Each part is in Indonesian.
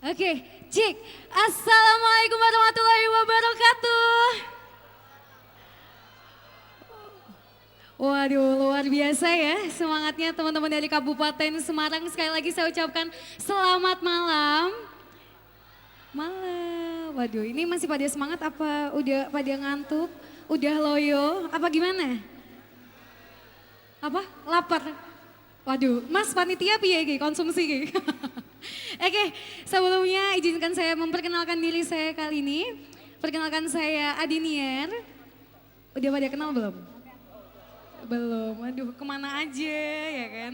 Oke, cik. Assalamualaikum warahmatullahi wabarakatuh. Waduh, luar biasa ya semangatnya teman-teman dari Kabupaten Semarang. Sekali lagi saya ucapkan selamat malam. Malam. Waduh, ini masih pada semangat apa udah pada ngantuk? Udah loyo? Apa gimana? Apa? Lapar? Waduh, Mas panitia piye iki konsumsi iki? Oke, sebelumnya izinkan saya memperkenalkan diri saya kali ini. Perkenalkan saya Adinier. Udah pada kenal belum? Belum, aduh kemana aja ya kan.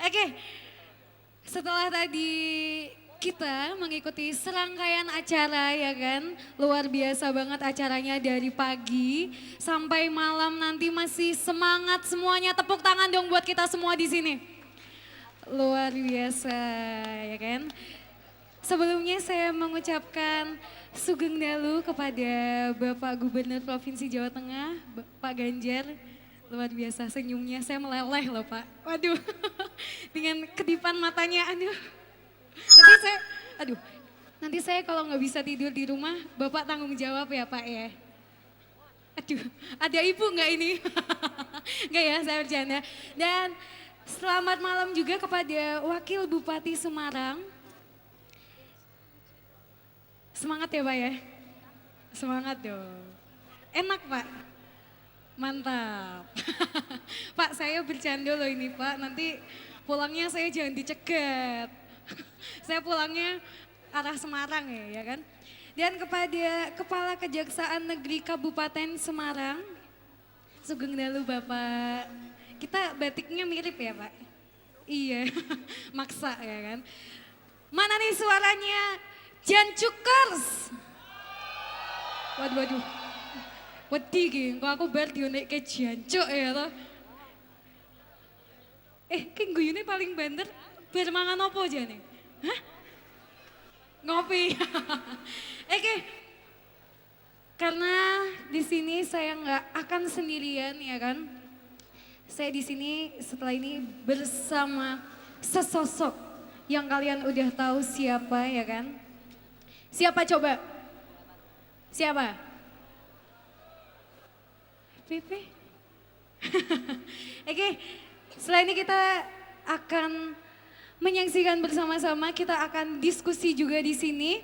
Oke, setelah tadi kita mengikuti serangkaian acara ya kan. Luar biasa banget acaranya dari pagi sampai malam nanti masih semangat semuanya. Tepuk tangan dong buat kita semua di sini. Luar biasa ya kan. Sebelumnya saya mengucapkan Sugeng Dalu kepada Bapak Gubernur Provinsi Jawa Tengah, Pak Ganjar. Luar biasa senyumnya, saya meleleh loh Pak. Waduh, dengan kedipan matanya, aduh, nanti saya kalau nggak bisa tidur di rumah, Bapak tanggung jawab ya Pak ya. Aduh, ada ibu nggak ini? Nggak ya, saya bercanda. Dan selamat malam juga kepada Wakil Bupati Semarang. Semangat ya Pak ya? Semangat dong. Enak Pak? Mantap. Pak saya bercanda loh ini Pak, nanti pulangnya saya jangan dicegat. Saya pulangnya arah Semarang ya kan. Dan kepada Kepala Kejaksaan Negeri Kabupaten Semarang, Sugeng Dalu Bapak. Kita batiknya mirip ya Pak? Iya, maksa ya kan. Mana nih suaranya? Jancukers. Waduh, waduh. Wedi ki, kok aku bar dionek ke jancuk ya toh. Ki guyune paling banter bar mangan apa aja nih? Hah? Ngopi. Oke. Karena di sini saya nggak akan sendirian ya kan. Saya di sini setelah ini bersama sesosok yang kalian udah tahu siapa ya kan. Siapa coba? Siapa? Pipi. Oke, setelah ini kita akan menyaksikan bersama-sama, kita akan diskusi juga di sini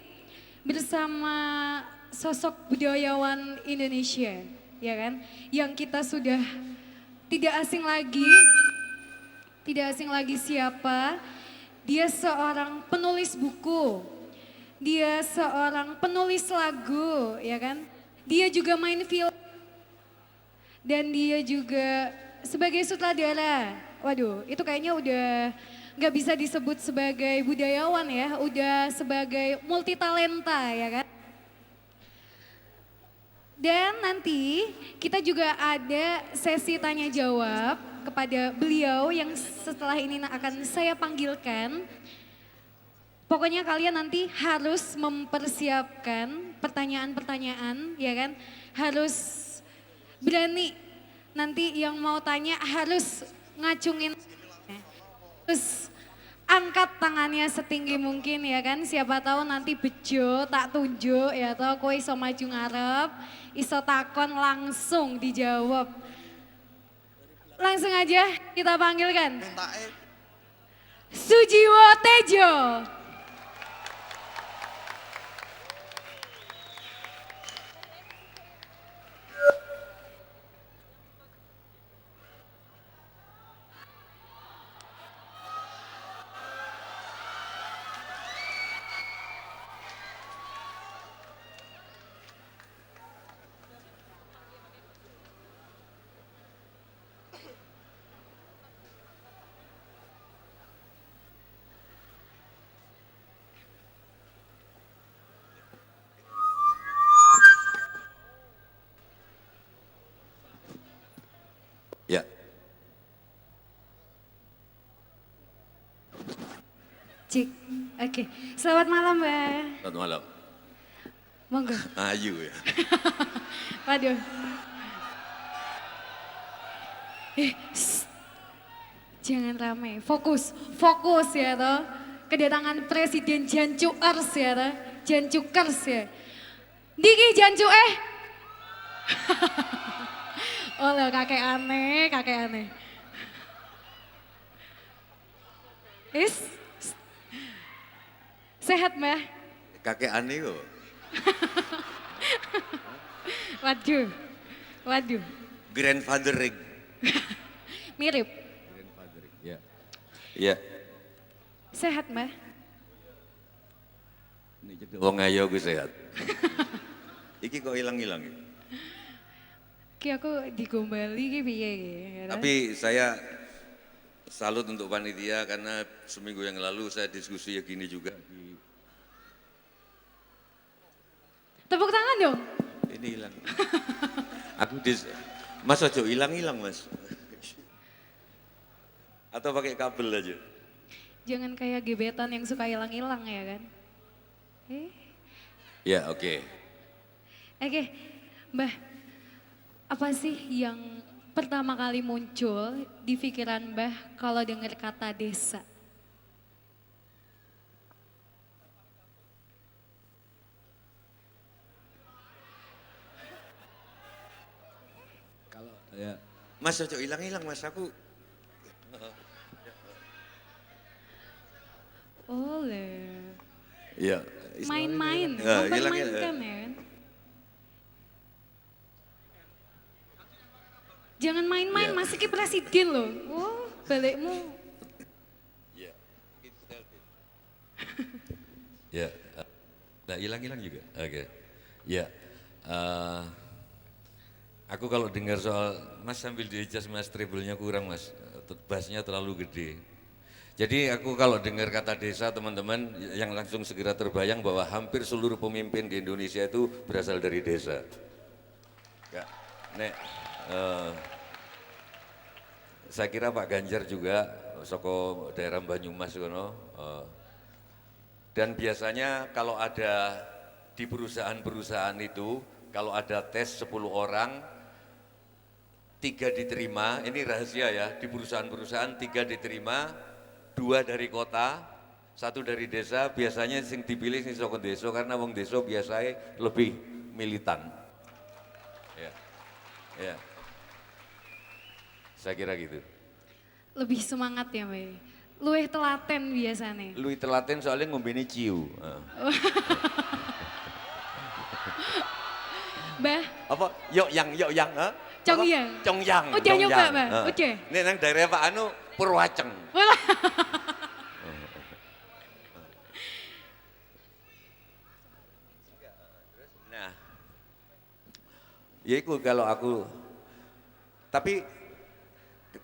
bersama sosok budayawan Indonesia, ya kan? Yang kita sudah tidak asing lagi siapa? Dia seorang penulis buku, dia seorang penulis lagu, ya kan? Dia juga main film. Dan dia juga sebagai sutradara. Waduh, itu kayaknya udah nggak bisa disebut sebagai budayawan ya, udah sebagai multitalenta ya kan. Dan nanti kita juga ada sesi tanya jawab kepada beliau yang setelah ini akan saya panggilkan. Pokoknya kalian nanti harus mempersiapkan pertanyaan-pertanyaan ya kan, harus berani, nanti yang mau tanya harus ngacungin, terus angkat tangannya setinggi mungkin ya kan. Siapa tahu nanti bejo tak tunjuk ya toh, kowe iso maju ngarep, iso takon langsung dijawab. Langsung aja kita panggilkan Sujiwo Tejo. Ya. Cik, oke. Selamat malam Mbak. Selamat malam. Monggo. Ayu ya. Waduh. Jangan rame, fokus ya toh. kedatangan Presiden Jancuers ya, ta? Jancukers ya. Diki Jancu Oh lah kakek aneh, kakek aneh. Sehat Mbah? Kakek aneh kok. Waduh, waduh. Grandfathering. Mirip. Grandfathering, ya. Ya. Sehat Mbah? Ini jadi wong ayo gue sehat. Iki kok hilang-hilang ya? Ki aku digombali ki piye ki. Tapi saya salut untuk panitia karena seminggu yang lalu saya diskusi ya gini juga. Tepuk tangan dong. Ini hilang. Mas ojo hilang-hilang mas. Atau pakai kabel aja. Jangan kayak gebetan yang suka hilang-hilang ya kan. Ya oke. Oke, Mbah, apa sih yang pertama kali muncul di pikiran Mbah kalau dengar kata desa? Kalau ya. Mas ojo hilang-hilang mas aku. Oleh. Iya. Main-main, Ya, hilang, mempermainkan ya kan. Jangan main-main, Ya. masih ke presiden loh. Oh, balikmu. Ya. Ya. Nah hilang-hilang juga. Oke. Ya. Aku kalau dengar soal mas sambil di-adjust mas treble-nya kurang mas, bassnya terlalu gede. Jadi aku kalau dengar kata desa teman-teman yang langsung segera terbayang bahwa hampir seluruh pemimpin di Indonesia itu berasal dari desa. Ya, nek, saya kira Pak Ganjar juga soko daerah Banyumas kono. Dan biasanya kalau ada di perusahaan-perusahaan itu, kalau ada tes 10 orang, 3 diterima, ini rahasia ya, di perusahaan-perusahaan 3 diterima, 2 dari kota, 1 dari desa, biasanya sing dipilih sing saka desa karena wong desa biasanya lebih militan. Ya. Ya. Saya kira gitu. Lebih semangat ya Mbak. Luwih telaten biasanya. Luwih telaten soalnya ngombene ciu. Mbah, Apa? Yok yang, ha? Congyang. Congyang. Udah nyoba, Mbak? Udah? Ini nang daerah Pak Anu Purwaceng. Nah, ya itu kalau aku, tapi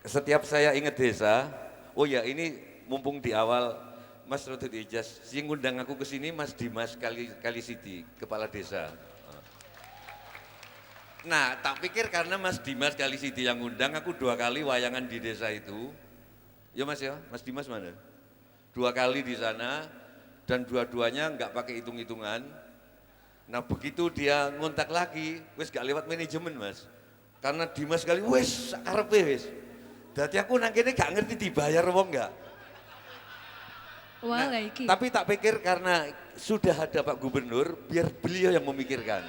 setiap saya ingat desa, oh ya ini mumpung di awal Mas Rodot Ijaz, sing ngundang aku ke sini Mas Dimas Kalisidi, kepala desa. Nah, tak pikir karena Mas Dimas Kalisidi yang ngundang, aku 2 kali wayangan di desa itu. Ya Mas ya, Mas Dimas mana? 2 kali di sana dan dua-duanya nggak pakai hitung-hitungan. Nah begitu dia ngontak lagi, wes gak lewat manajemen Mas. Karena Dimas kali, wes karepe wes. Dadi aku nang kene gak ngerti dibayar wong enggak. Wah, Nah, iki. tapi tak pikir karena sudah ada Pak Gubernur, biar beliau yang memikirkan.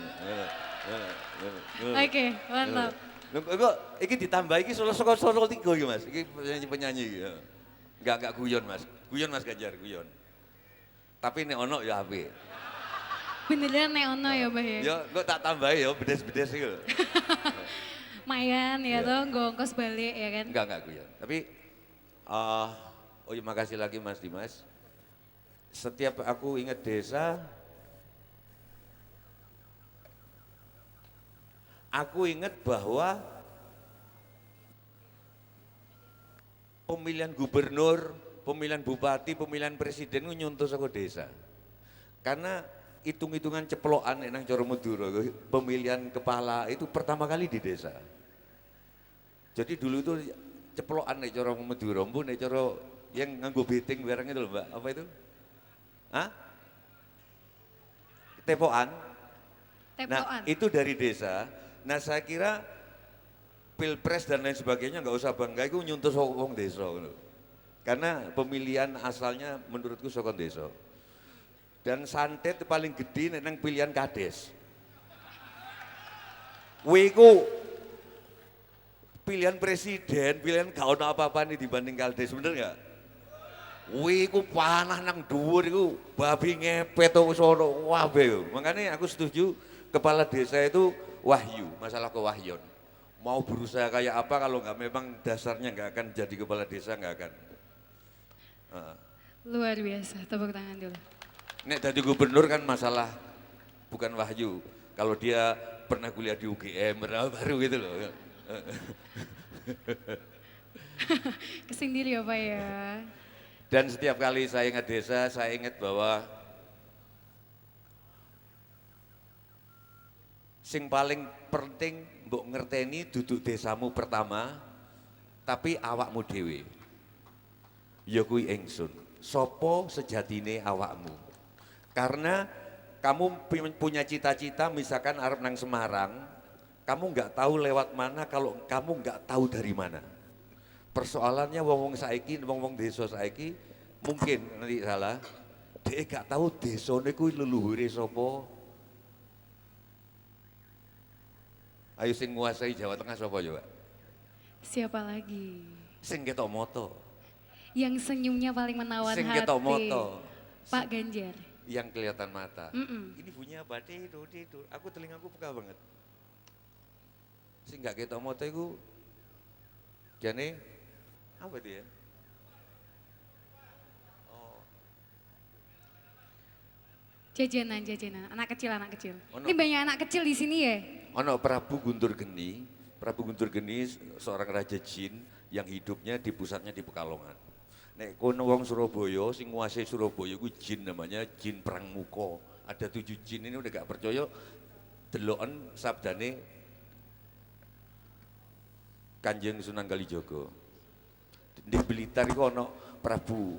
Oke, mantap. Kok iki ditambah iki Solo 3 iki Mas. Iki penyanyi iki. Enggak guyon Mas. Guyon Mas Ganjar, guyon. Tapi nek ono ya apik. Beneran nek ono ya Mbah ya. Ya kok tak tambahi ya bedes-bedes iki lho. Mayan ya Ya. toh, nggo ongkos balik ya kan. Enggak guyon. Tapi oh ya makasih lagi Mas Dimas. Setiap aku ingat desa, aku ingat bahwa pemilihan gubernur, pemilihan bupati, pemilihan presiden itu nyuntuh saka desa. Karena hitung-hitungan ceplokan nang cara Madura, pemilihan kepala itu pertama kali di desa. Jadi dulu itu ceplokan nek cara Madura, mbok nek cara yang nganggo beting barang itu lho Mbak, apa itu? Hah? Tepoan. Tepoan. Nah itu dari desa. Nah saya kira pilpres dan lain sebagainya nggak usah bangga, itu nyuntuh wong desa. Karena pemilihan asalnya menurutku saka desa. Dan santet paling gede nang pilihan kades. Wiku pilihan presiden, pilihan gak ono apa-apa nih dibanding kades, bener nggak? Wiku panah nang dhuwur iku babi ngepet wis ono wae. Makanya aku setuju kepala desa itu wahyu, masalah kewahyon. Mau berusaha kayak apa kalau nggak memang dasarnya nggak akan jadi kepala desa nggak akan. Luar biasa, tepuk tangan dulu. Nek jadi gubernur kan masalah bukan wahyu. Kalau dia pernah kuliah di UGM, baru gitu loh. Kesindiri ya Pak ya. Dan setiap kali saya ingat desa, saya ingat bahwa sing paling penting mbok ngerteni duduk desamu pertama, tapi awakmu dhewe. Ya kuwi ingsun. Sopo sejatine awakmu? Karena kamu punya cita-cita misalkan arep nang Semarang, kamu nggak tahu lewat mana kalau kamu nggak tahu dari mana. Persoalannya wong-wong saiki, wong-wong desa saiki mungkin nanti salah, dia gak tahu desane kuwi leluhure sapa. Ayo sing nguasai Jawa Tengah sapa coba? Siapa lagi? Sing ketok moto. Yang senyumnya paling menawan Sing hati. ketok moto. Pak Ganjar. Yang kelihatan mata. Mm-mm. Ini bunyinya apa? Tidur. Aku telingaku peka banget. Sing gak ketok moto iku jane apa dia? Jajanan, anak kecil. Oh, no. Ini banyak anak kecil di sini ya? Ono Prabu Guntur Geni seorang raja jin yang hidupnya di pusatnya di Pekalongan. Nek kono wong Surabaya sing nguasai Surabaya ku jin namanya jin Perang Muka. Ada 7 jin ini udah gak percaya deloken sabdane Kanjeng Sunan Kalijaga. Di Blitar iku ono Prabu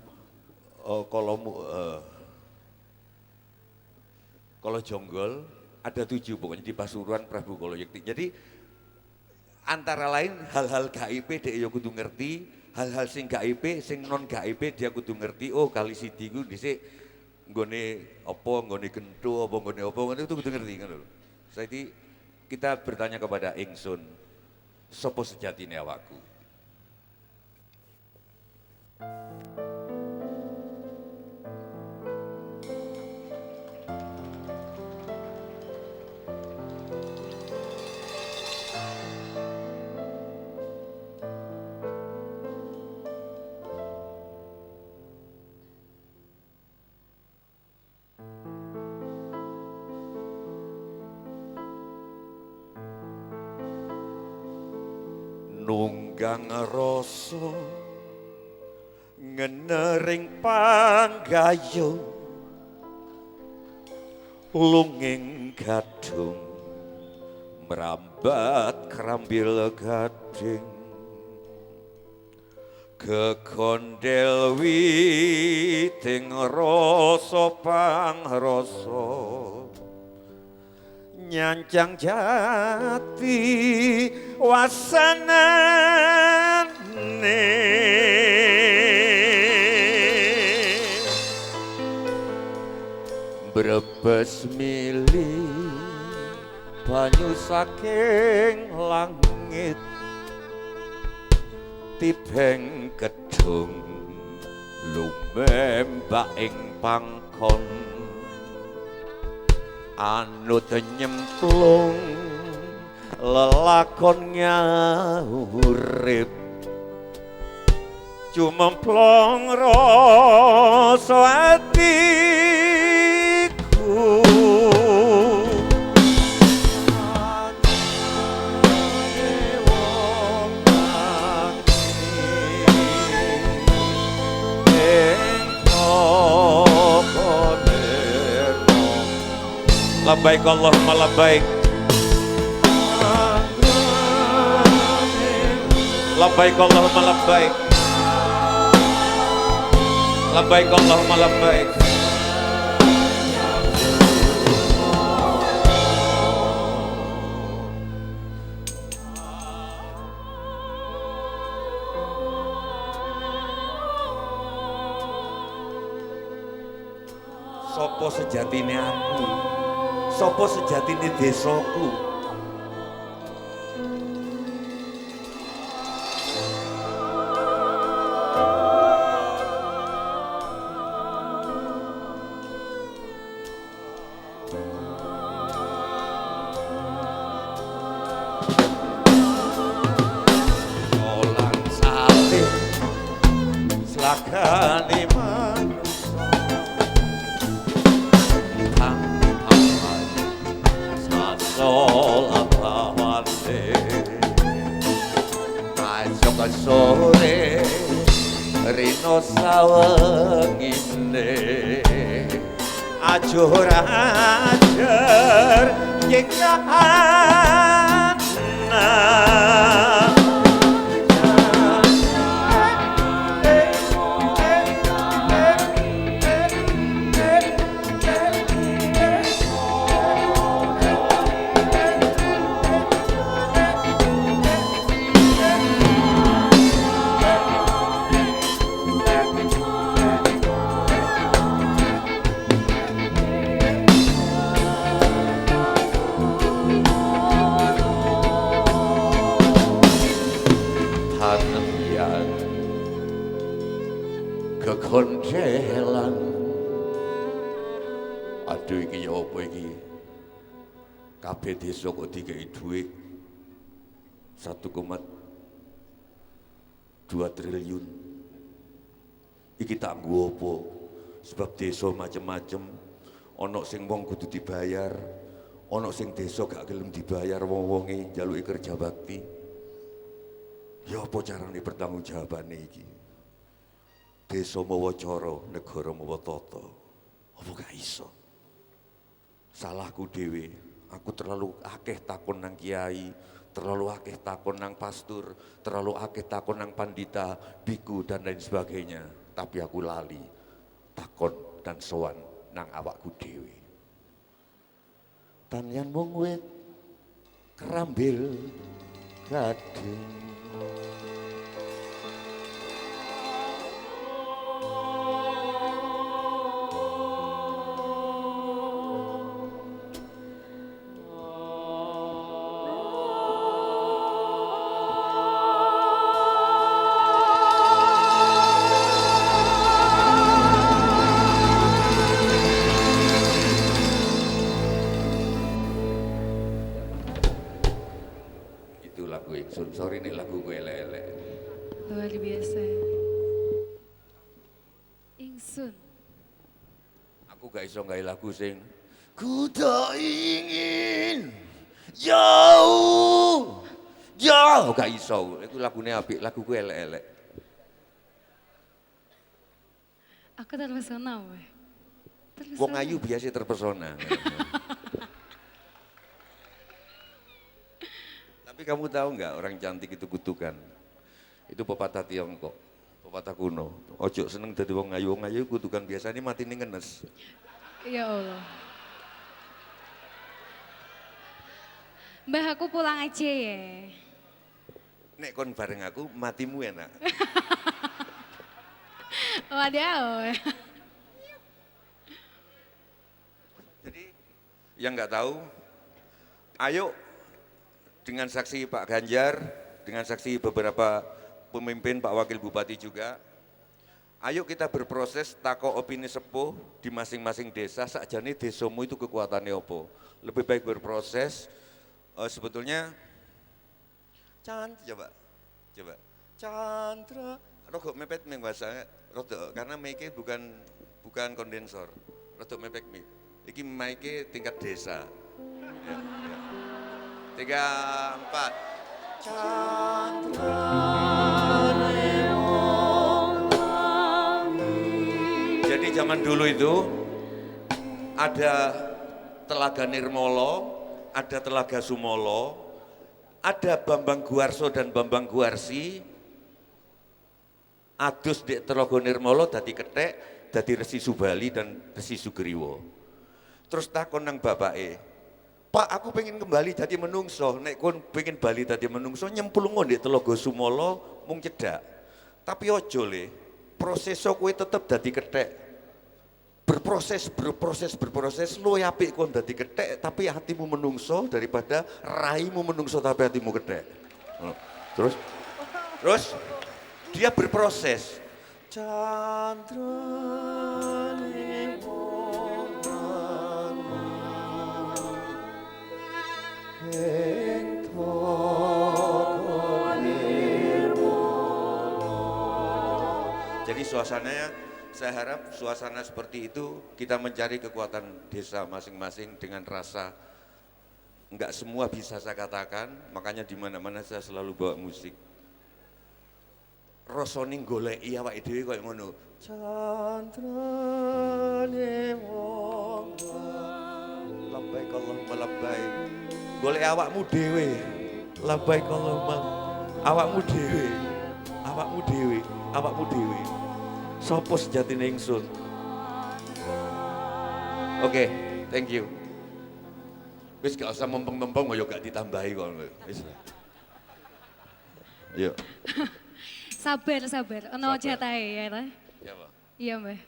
Kolo Jonggol, ada 7 pokoknya di Pasuruan Prabu Kolo Yekti. Jadi antara lain hal-hal gaib dia ya kudu ngerti, hal-hal sing gaib, sing non gaib dia kudu ngerti. Oh kali sidi ku dhisik nggone apa, nggone gento apa, nggone apa, ngono itu kudu ngerti kan lho. Jadi kita bertanya kepada ingsun, sapa sejatine awakku? Nunggang rasa ngenering panggayo lunging gadung merambat kerambil gading kekondel witing rasa pangrasa nyancang jati wasanane brebes mili banyu saking langit tibeng kedung lumembak ing pangkon anut nyemplung lelakon urip cumemplong rasa atiku labbaik Allahumma labbaik labbaik Allahumma labbaik labbaik Allahumma labbaik sejatine aku? Sopo sejatine desaku? Olan saleh selakane manusa tanpaman sasol apawane ajok sore rino sawengine ajur ajar nyekana yang kekoncelan. Aduh iki ya apa iki? Kabeh desa kok dikei dhuwit 1,2 triliun. Iki tak nggo apa? Sebab desa macem-macem, ana sing wong kudu dibayar, ana sing desa gak gelem dibayar wong-wonge njaluki kerja bakti. Ya apa carane pertanggungjawabane iki? Desa mawa cara, negara mawa tata. Apa gak iso? Salahku dhewe, aku terlalu akeh takon nang kiai, terlalu akeh takon nang pastur, terlalu akeh takon nang pandita, biku dan lain sebagainya. Tapi aku lali takon dan sowan nang awakku dhewe. Tanyan mung wit kerambil gading. Itu lagu Ingsun, sorry nih lagu gue elek-elek. Luar biasa. Ingsun. Aku gak iso gawe lagu sing ku tak ingin jauh jauh, gak iso. Itu lagune apik, lagu gue elek-elek. Aku terpesona, weh. Wong ayu biasa terpesona. Tapi kamu tahu nggak orang cantik itu kutukan? Itu pepatah Tiongkok, pepatah kuno. Ojo seneng dadi wong ayu kutukan biasanya mati ning ngenes. Ya Allah. Mbah aku pulang aja ya. Nek kon bareng aku matimu enak. Waduh. Jadi yang nggak tahu, ayo dengan saksi Pak Ganjar, dengan saksi beberapa pemimpin, Pak Wakil Bupati juga, ayo kita berproses tako opini sepuh di masing-masing desa, sakjane desamu itu kekuatannya apa. Lebih baik berproses, sebetulnya, coba, Chandra, rokok mepet bahasa, karena mic bukan kondensor, rokok mepet mic, ini mic tingkat desa. Ya, ya. 3, 4. Chandra Jadi zaman dulu itu ada Telaga Nirmolo, ada Telaga Sumolo, ada Bambang Guarso dan Bambang Guarsi. Adus di Telaga Nirmolo dadi kethek, dadi Resi Subali dan Resi Sugriwo. Terus takon nang bapake, Pak, aku pengen kembali dadi menungso. Nek kon pengen bali dadi menungso nyemplung ndek Telaga Sumolo mung cedak. Tapi ojo le, proseso kowe tetep dadi kethek. berproses, lu apik kon dadi kethek tapi hatimu menungso daripada raimu menungso tapi hatimu kethek. Terus terus dia berproses. Candrane Jadi suasananya, saya harap suasana seperti itu kita mencari kekuatan desa masing-masing dengan rasa enggak semua bisa saya katakan, makanya di mana-mana saya selalu bawa musik. Rasane goleki awake dhewe koyo ngono. Candrane wonga labbaik Allahumma labbaik. Golek awakmu dhewe. Labbaik Allahumma. Awakmu dhewe. Awakmu dhewe, awakmu dhewe. Sopo sejatine ingsun? Oke, thank you. Wis gak usah mempeng-mempeng yo gak ditambahi kok. Wis. Yuk. Sabar, ono Sabar. jatahe ya ta? Ya, Pak. Iya Mbah.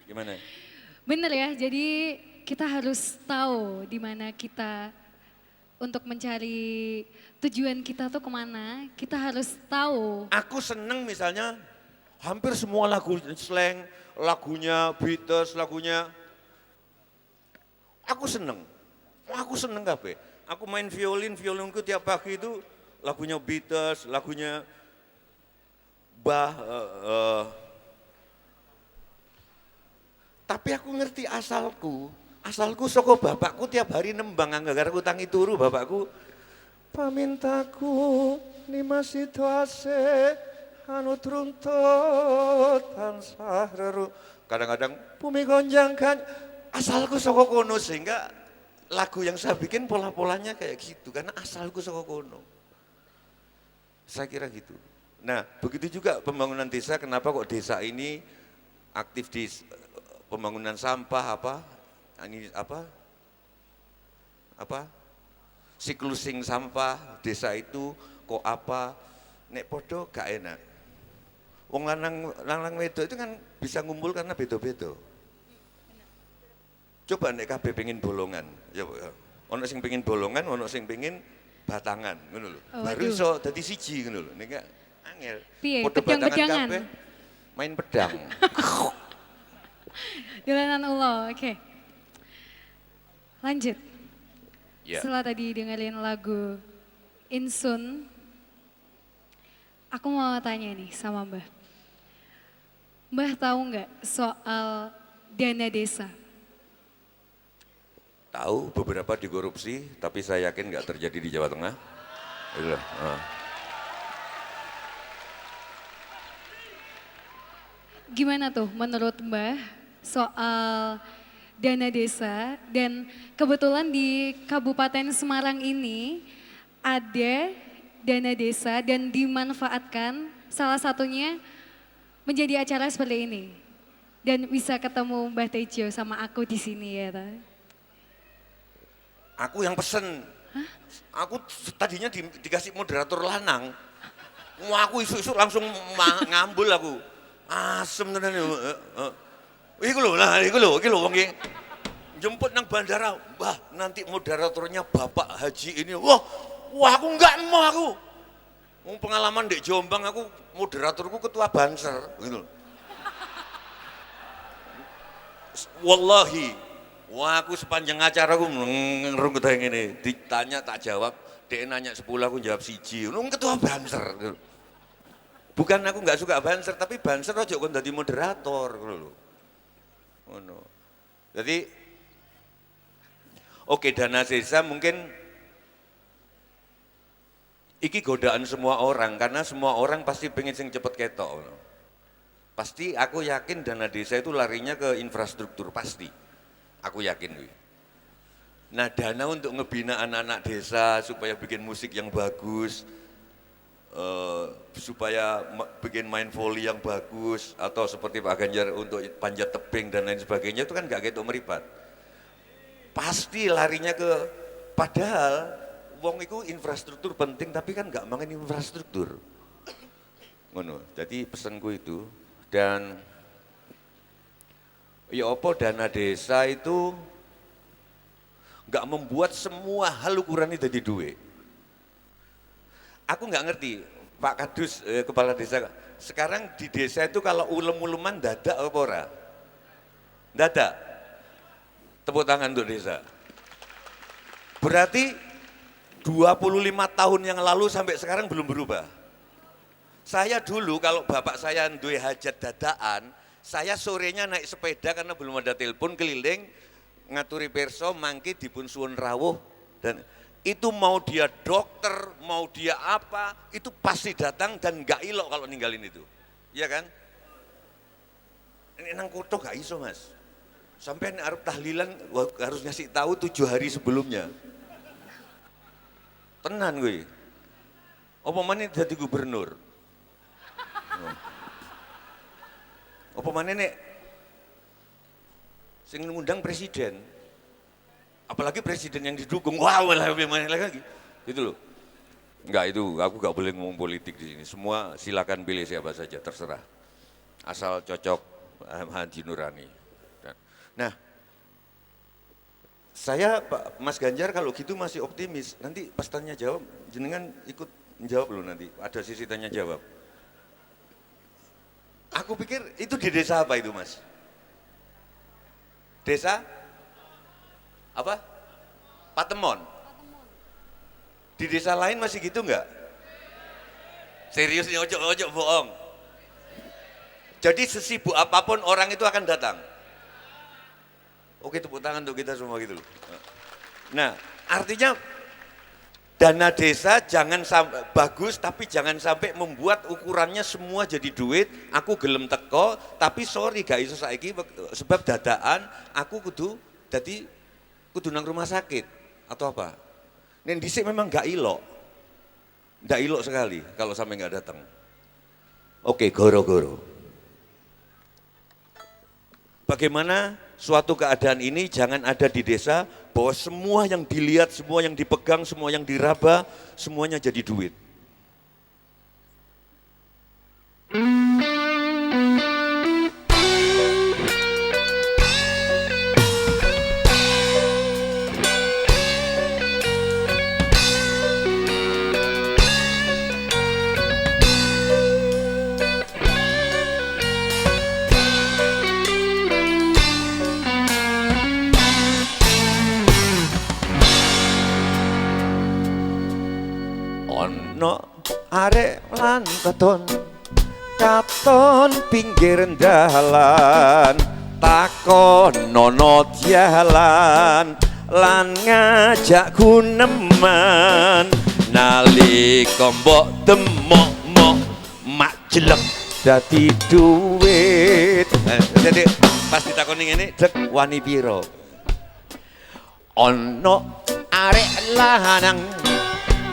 Gimana? Bener ya, jadi kita harus tahu di mana kita untuk mencari tujuan kita tuh kemana, kita harus tahu. Aku seneng misalnya hampir semua lagu slang, lagunya Beatles, lagunya aku seneng kabeh. Aku main violinku tiap pagi itu lagunya Beatles, lagunya tapi aku ngerti asalku saka bapakku tiap hari nembang anggar utangi turu bapakku. Pamintaku ni masih tuase anu truntut tansah reru. Kadang-kadang bumi gonjangkan asalku saka kono sehingga lagu yang saya bikin pola-polanya kayak gitu karena asalku saka kono. Saya kira gitu. Nah, begitu juga pembangunan desa, kenapa kok desa ini aktif di pembangunan sampah siklusing sampah desa itu kok nek podo gak enak. Wong lanang wedok itu kan bisa ngumpul karena beda-beda. Coba nek kabeh pengin bolongan, ya ono sing pengin bolongan, ono sing pengin batangan, ngono lho. Oh, Baru waduh. iso dadi siji ngono lho. Nek angel. Piye, Podo batangan pedang-pedangan? kabeh, main pedang. Dolanan ulo, oke. Lanjut. Ya. Setelah tadi dengerin lagu Insun, aku mau tanya nih sama Mbah. Mbah tahu nggak soal dana desa? Tahu beberapa dikorupsi, tapi saya yakin nggak terjadi di Jawa Tengah. Itulah. Gimana tuh menurut Mbah soal dana desa dan kebetulan di Kabupaten Semarang ini ada dana desa dan dimanfaatkan salah satunya menjadi acara seperti ini dan bisa ketemu Mbah Tejo sama aku di sini ya. Ta. Aku yang pesen. Aku tadinya dikasih moderator lanang. Wah, aku isu-isu langsung ngambul aku. Asem tenan yo. Iku lho wong iki. Jemput nang bandara. Wah, nanti moderatornya Bapak Haji ini. Wah, aku enggak mau aku. Wong pengalaman di Jombang aku moderatorku ketua Banser gitu. Wallahi, wah aku sepanjang acara aku ngerung keteng ini, ditanya tak jawab, dia nanya 10 aku jawab siji, ketua Banser. Gitu. Bukan aku nggak suka Banser, tapi Banser aja kon dadi moderator gitu. Ngono. Jadi oke, dana desa mungkin iki godaan semua orang karena semua orang pasti pengen sing cepet ketok. Pasti aku yakin dana desa itu larinya ke infrastruktur pasti. Aku yakin. Nah, dana untuk ngebina anak-anak desa supaya bikin musik yang bagus, supaya bikin main volley yang bagus, atau seperti Pak Ganjar untuk panjat tebing dan lain sebagainya itu kan gak gitu meripat. Pasti larinya ke, padahal wong itu infrastruktur penting tapi kan gak mangen infrastruktur. Ngono. Jadi pesanku itu, dan Ya apa dana desa itu nggak membuat semua hal ukurannya jadi duit. Aku nggak ngerti, Pak Kadus, kepala desa, sekarang di desa itu kalau ulem-uleman dadak apa ora? Dadak. Tepuk tangan untuk desa. Berarti 25 tahun yang lalu sampai sekarang belum berubah. Saya dulu kalau bapak saya duwe hajat dadakan, saya sorenya naik sepeda karena belum ada telepon keliling, ngaturi perso, mangki dipun suwun rawuh, dan itu mau dia dokter, mau dia apa, itu pasti datang dan nggak ilok kalau ninggalin itu, iya kan? Ini nang koto nggak iso mas, sampai arep tahlilan harus ngasih tahu 7 hari sebelumnya. Tenan gue, apa mana jadi gubernur? Apa mana nek sing ngundang presiden, apalagi presiden yang didukung, wah lagi, gitu loh. Enggak, itu aku nggak boleh ngomong politik di sini. Semua silakan pilih siapa saja, terserah, asal cocok Haji Nurani. Nah, saya Pak Mas Ganjar kalau gitu masih optimis. Nanti pas tanya jawab, jenengan ikut jawab loh nanti. Ada sisi tanya jawab. Aku pikir itu di desa apa itu mas? Desa apa? Patemon. Di desa lain masih gitu enggak? Serius nih, ojo bohong. Jadi sesibuk apapun orang itu akan datang. Oke, tepuk tangan untuk kita semua gitu loh. Nah, artinya dana desa jangan sampai bagus, tapi jangan sampai membuat ukurannya semua jadi duit. Aku gelem teko, tapi sorry gak iso saiki sebab dadakan aku kudu nang rumah sakit atau apa. Nen dhisik memang gak ilok. Ndak ilok sekali kalau sampai gak datang. Oke, goro-goro. Bagaimana suatu keadaan ini jangan ada di desa, bahwa semua yang dilihat, semua yang dipegang, semua yang diraba, semuanya jadi duit. Ono arek lan katon pinggir dalan, takon nono jalan lan ngajak guneman, nalika mbok temok-mok mak jelek dadi duit. Jadi pas ditakoni ngene, dek wani piro? Ono arek lanang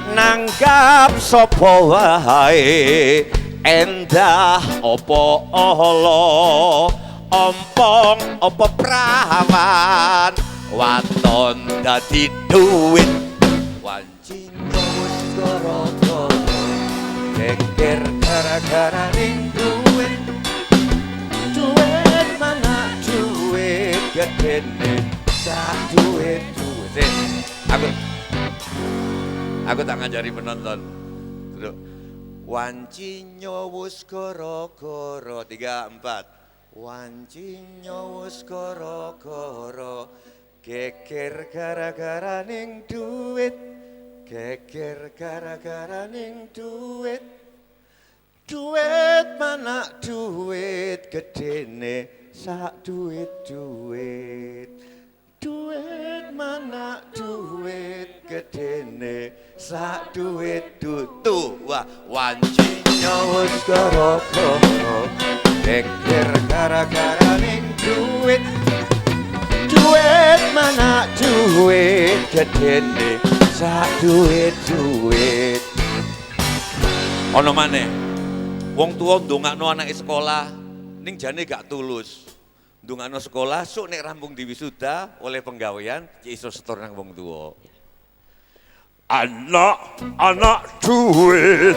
nanggap sapa wae, endah opo olo, ompong opo prawan, waton dadi duit. Wanci wis gara-gara geger gara-gara ning duit. Duit mana duit gedene sak duit. Aku tak ngajari penonton. Duduk. Wancinyo wis gara-gara 3, 4. Wancinyo wis gara-gara geger gara-gara ning duit. Geger gara-gara ning duit. Duit mana duit gedene sak duit. Duit mana duit gedene sak duit tutu. Wah, wancinya wis gara-gara geger gara-gara ning duit. Duit mana duit gedene sak duit. Ono maneh wong tuwa ndongakno anake sekolah ning jane gak tulus. Ndongakno sekolah, sok nek rampung diwisuda oleh penggawean, ya iso setor nang wong tuwa. Anak duit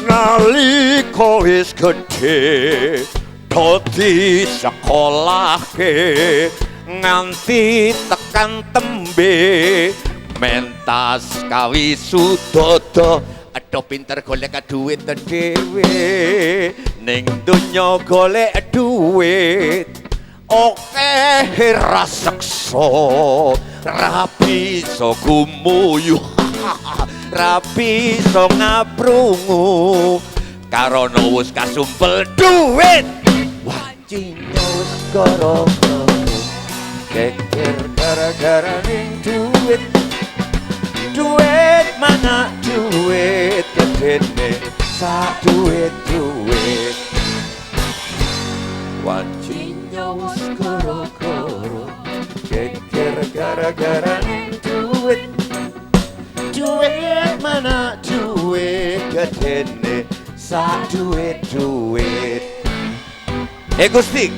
nalika wis gedhe, dadi sekolahke nganti tekan tembe mentas kawisudodo aduh pinter golek duit dhewe ning donya golek duit oke rasekso rapi so gumuyu rapi so ngaprungu karono wis kasumpel duit wancinya wis gara-gara geger gara-gara ning duit duit mana duit gedene sak duit wancinya wis gara-gara geger gara-gara ning duit duit mana duit gedene sak duit Gusti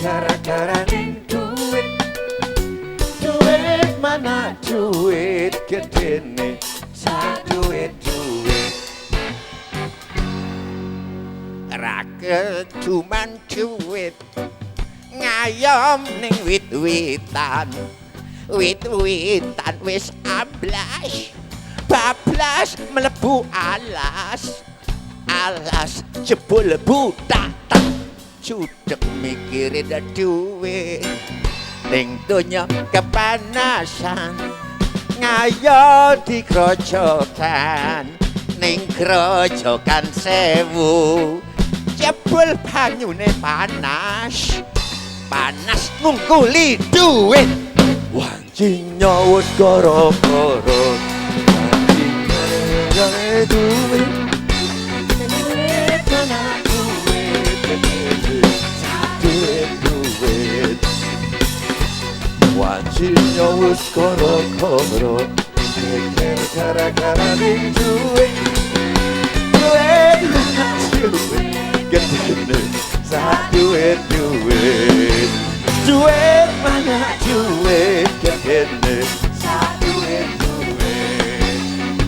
gara-gara ning duit duit mana duit gedene sak duit ra keduman duit ngayom ning wit-witan wit-witan wis ablas bablas mlebu alas alas jebul butak cudek mikirin duit ning donya kepanasan ngayo di krojokan ning krojokan sewu jebul banyune panas panas ngungkuli duit wancinya wis gara-gara wancinya duit wancinya wis gara-gara geger gara-gara ning duit duit gedene sak duit duit mana duit gedene sak duit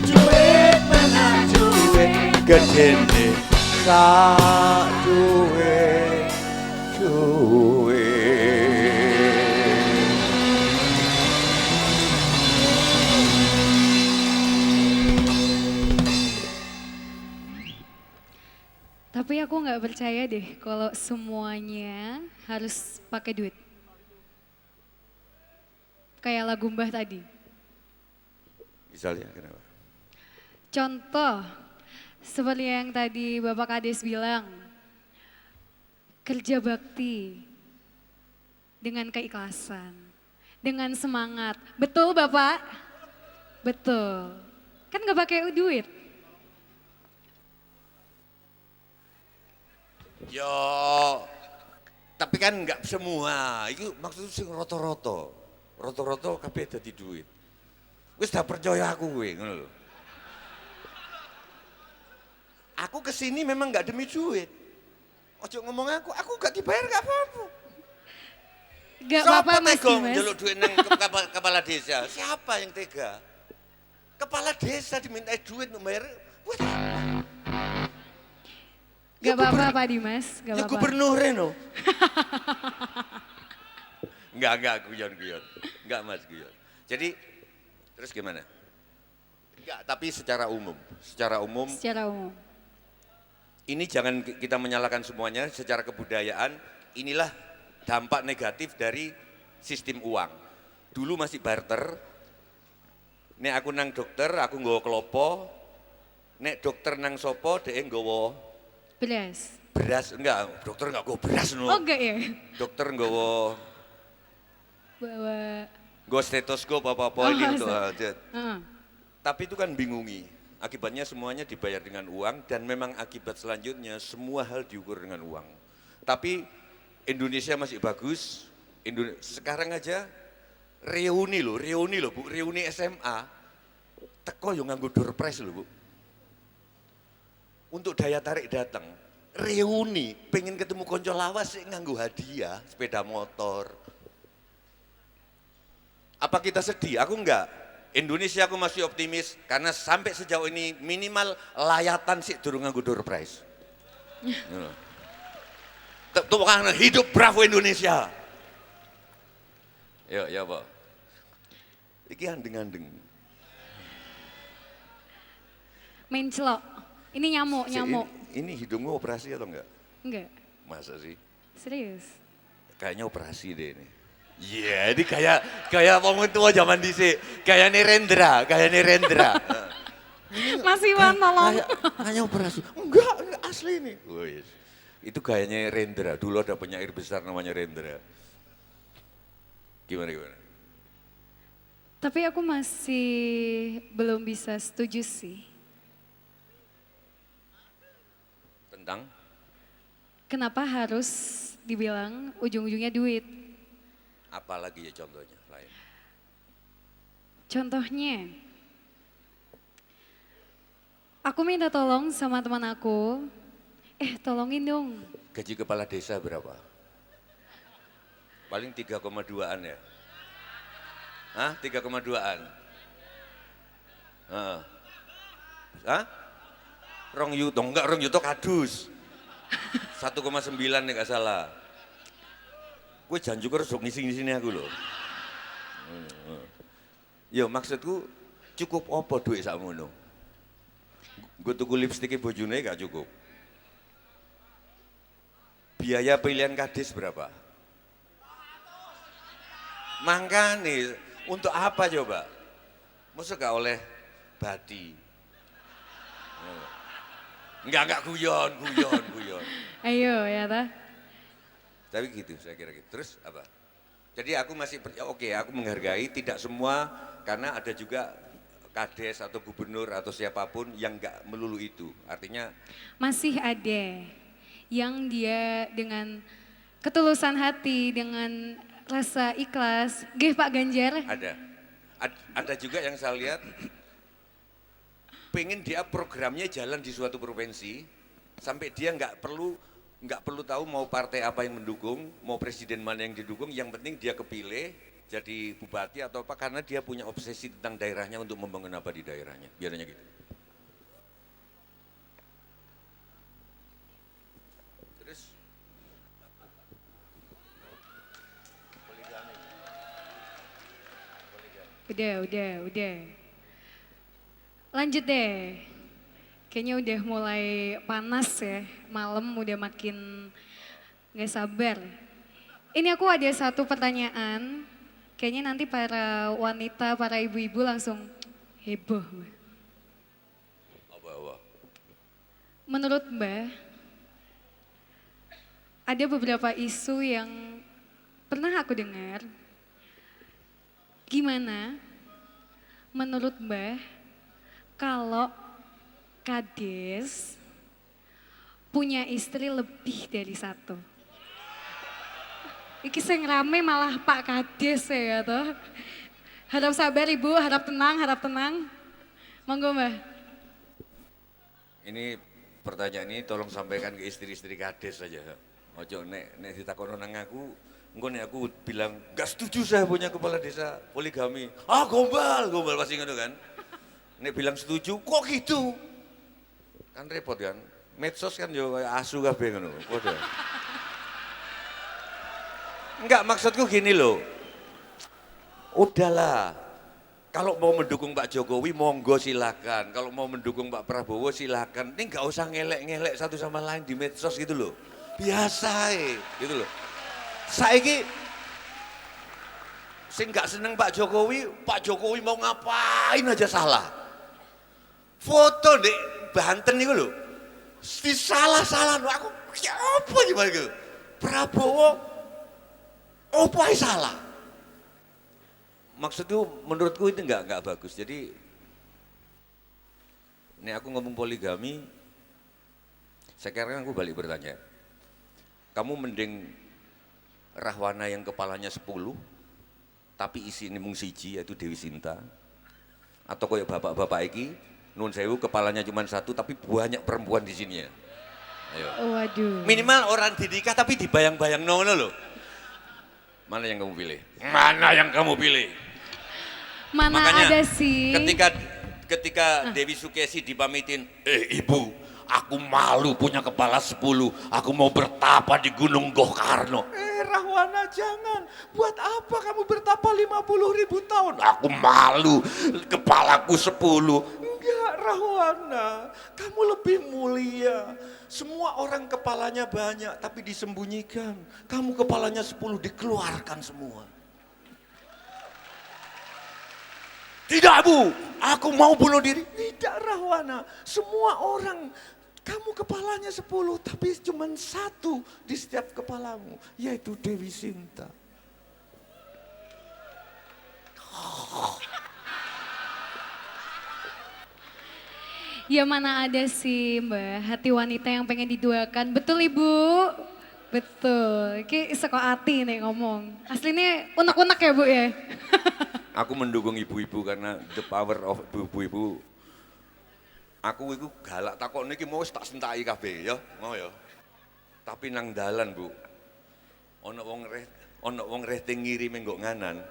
duit mana duit gedene sak duit Tapi aku nggak percaya deh kalau semuanya harus pakai duit. Kayak lagu Mbah tadi. Misalnya kenapa? Contoh, seperti yang tadi Bapak Kades bilang, kerja bakti dengan keikhlasan, dengan semangat. Betul Bapak? Betul. Kan nggak pakai duit. Yo, tapi kan nggak semua. Itu maksudnya sing roto-roto kabeh dadi duit. Wis dah percaya aku kowe, ngono lho. Aku kesini memang nggak demi duit. Ojo ngomong aku gak dibayar gak apa-apa. Gak apa-apa Mas Siapa Dimas. jaluk duit nang kepala desa? Siapa yang tega? Kepala desa diminta duit untuk bayar. Buat apa? Gak apa-apa Pak Dimas, gak Ya apa-apa. gubernur Reno. Enggak guyon. Enggak Mas guyon. Jadi terus gimana? Enggak, tapi secara umum. Secara umum. ini jangan kita menyalahkan semuanya, secara kebudayaan inilah dampak negatif dari sistem uang. Dulu masih barter, nek aku nang dokter, aku nggawa kelopo, nek dokter nang sopo, dia nggawa Beras. beras, enggak, dokter enggak nggawa beras no. Oh enggak ya? Dokter nggawa Bawa stetoskop apa-apa ini untuk Heeh. tapi itu kan bingungi. Akibatnya semuanya dibayar dengan uang dan memang akibat selanjutnya semua hal diukur dengan uang. Tapi Indonesia masih bagus. Sekarang aja reuni loh Bu, reuni SMA. Teko yo nganggo door prize loh Bu. Untuk daya tarik datang. Reuni, pengen ketemu konco lawas sih nganggo hadiah, sepeda motor. Apa kita sedih? Aku enggak. Indonesia aku masih optimis karena sampai sejauh ini minimal layatan sih durung nganggo door prize. Tepuk tangan hidup bravo Indonesia. Ya Pak. Iki andeng-andeng. Main celok. Ini nyamuk. Ini hidungmu operasi atau enggak? Enggak. Masa sih? Serius. Kayaknya operasi deh ini. Iya, ini kayak wong tua zaman dhisik, kayaknya Rendra. Mas Iwan tolong. Kayaknya operasi. Enggak asli ini. Wih, itu kayaknya Rendra. Dulu ada penyair besar namanya Rendra. Gimana? Tapi aku masih belum bisa setuju sih. Tentang? Kenapa harus dibilang ujung-ujungnya duit? Apalagi ya contohnya lain? Contohnya, aku minta tolong sama teman aku, tolongin dong. Gaji kepala desa berapa? Paling 3,2-an ya? Hah? 3,2-an? Hah? Rong yuto kadus. 1,9 nih gak salah. Gue janji harus ngisi-ngisi aku loh. Yo maksudku cukup apa duit sakmono? Gue tuku lipstiknya bojone gak cukup. Biaya pilihan kades berapa? Makanya untuk apa coba? Masa gak oleh badi? Enggak guyon. Ayo ya ta. Tapi gitu saya kira gitu. Terus apa? Jadi aku masih oke, aku menghargai tidak semua karena ada juga kades atau gubernur atau siapapun yang enggak melulu itu. Artinya Masih ada yang dia dengan ketulusan hati, dengan rasa ikhlas. Gih Pak Ganjar. ada juga yang saya lihat pengen dia programnya jalan di suatu provinsi sampai dia nggak perlu tahu mau partai apa yang mendukung, mau presiden mana yang didukung, yang penting dia kepilih jadi bupati atau apa karena dia punya obsesi tentang daerahnya untuk membangun apa di daerahnya, biasanya gitu. Terus Udah. Lanjut deh. Kayaknya udah mulai panas ya, malam udah makin gak sabar. Ini aku ada satu pertanyaan, kayaknya nanti para wanita, para ibu-ibu langsung heboh. apa? Menurut Mbak, ada beberapa isu yang pernah aku dengar. Gimana menurut Mbak kalau kades punya istri lebih dari satu? Iki sing rame malah Pak Kades ya toh. Harap sabar Ibu, harap tenang. Monggo Mbak. Ini pertanyaan ini tolong sampaikan ke istri-istri kades saja. Ojo nek ditakono nang aku, engko nek aku bilang gak setuju saya punya kepala desa poligami. Ah gombal pasti ngono kan. Nek bilang setuju, kok gitu? Kan repot kan. Medsos kan yo kayak asu kabeh ngono. Padha. Enggak maksudku gini loh. Udahlah. Kalau mau mendukung Pak Jokowi monggo silakan, kalau mau mendukung Pak Prabowo silakan. Ini nggak usah ngelek-ngelek satu sama lain di medsos gitu loh. Biasa gitu loh. Saiki sing nggak seneng Pak Jokowi mau ngapain aja salah. Foto dek Banten itu loh, disalah-salah aku ya apa gimana gitu. Prabowo, apa yang salah? Maksudku menurutku itu nggak bagus. Jadi ini aku ngomong poligami, sekarang aku balik bertanya, kamu mending Rahwana yang kepalanya 10, tapi isi ini mung siji yaitu Dewi Sinta, atau kayak bapak-bapak iki, nun sewu kepalanya cuma 1 tapi banyak perempuan di sini ya. Ayo. Waduh. Minimal orang dinikah tapi dibayang-bayang loh. Mana yang kamu pilih? Mana yang kamu pilih? Mana Makanya, ada sih? Ketika Dewi Sukesi dipamitin, ibu, aku malu punya kepala 10, aku mau bertapa di Gunung Gohkarno. Rahwana jangan, buat apa kamu bertapa 50.000 tahun? Aku malu, kepalaku 10. Enggak Rahwana, kamu lebih mulia. Semua orang kepalanya banyak tapi disembunyikan. Kamu kepalanya 10 dikeluarkan semua. Tidak Bu, aku mau bunuh diri. Tidak Rahwana, semua orang, kamu kepalanya 10 tapi cuma 1 di setiap kepalamu, yaitu Dewi Sinta. Ya mana ada sih Mbak, hati wanita yang pengen diduakan. Betul Ibu? Betul. Ki seko ati nih ngomong. Aslinya unek-unek ya Bu ya? Aku mendukung ibu-ibu karena the power of ibu-ibu. Aku itu galak takok niki mau tak sentai kabeh ya, mau ya. Tapi nang dalan Bu, ono wong rating ngirime nggo nganan.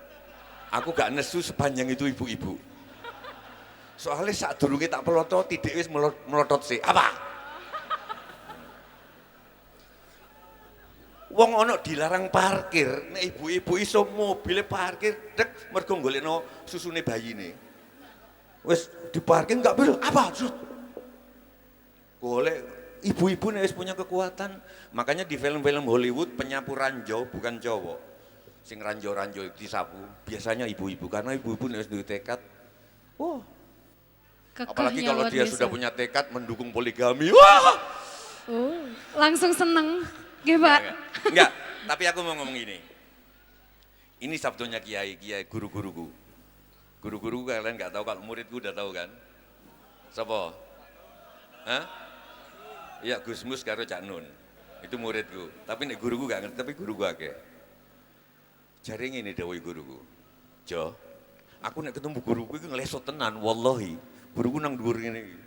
Aku gak nesu sepanjang itu ibu-ibu. Soalnya saat durunge tak pelototi dhek wis melotot sih. Apa? Wong ono dilarang parkir, nek ibu-ibu iso mobile parkir dek mergo golekno susune bayine. Wis diparkir enggak bisa. Apa? Golek ibu-ibu nek wis punya kekuatan. Makanya di film-film Hollywood penyapu ranjau bukan cowok. Sing ranjau-ranjau disapu biasanya ibu-ibu karena ibu-ibu nek wis duwe tekad. Wah. Apalagi kalau dia sudah punya tekad mendukung poligami. Wah. Oh, langsung seneng. Nggih, Pak. Enggak, tapi aku mau ngomong gini. Ini sabdonya kiai guru-guruku. Guru-guru kalian nggak tahu, kalau muridku udah tahu kan? Siapa? Hah? Iya, Gusmus karo Cak Nun. Itu muridku. Tapi nek guruku gak ngerti, tapi guruku akeh. Jare ngene dawuh guruku. Jo, aku nek ketemu guruku iki nglesot tenan, wallahi. Guruku nang dhuwur ngene iki.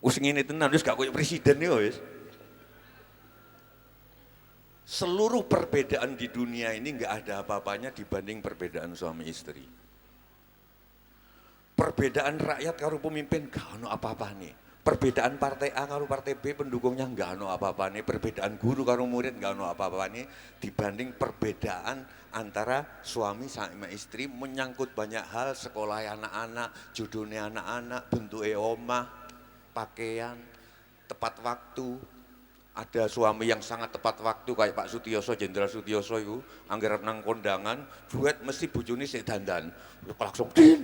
Wis ngene tenan, wis gak koyo presiden ya wis. Seluruh perbedaan di dunia ini nggak ada apa-apanya dibanding perbedaan suami istri. Perbedaan rakyat karo pemimpin gak ono apa-apa nih. Perbedaan partai A karo partai B pendukungnya nggak ono apa-apa nih. Perbedaan guru karo murid nggak ono apa-apa nih. Dibanding perbedaan antara suami sama istri menyangkut banyak hal, sekolah anak-anak, jodohnya anak-anak, bentuknya omah, pakaian, tepat waktu. Ada suami yang sangat tepat waktu kayak Pak Sutioso, Jenderal Sutioso itu, anggaran nang kondangan, duet mesti bojone sik dandan. Langsung din.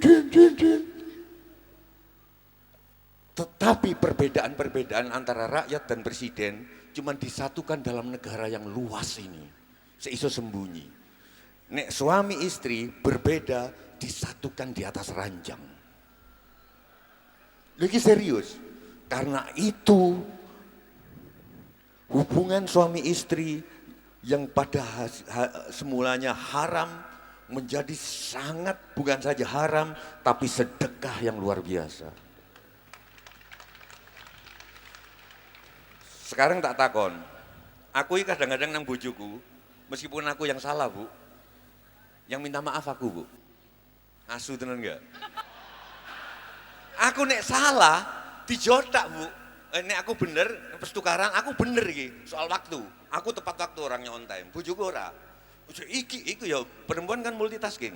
Tetapi perbedaan-perbedaan antara rakyat dan presiden cuma disatukan dalam negara yang luas ini. Seiso sembunyi. Nek suami istri berbeda disatukan di atas ranjang. Lagi serius. Karena itu hubungan suami istri yang pada semulanya haram menjadi sangat bukan saja haram tapi sedekah yang luar biasa. Sekarang tak takon, aku kadang-kadang nang bojoku, meskipun aku yang salah Bu, yang minta maaf aku Bu, asu tenan enggak? Aku nek salah dijodak Bu. Nek aku bener, pas tukaran aku bener iki soal waktu. Aku tepat waktu orangnya on time. Bojoku ora. Iki ya perempuan kan multitasking.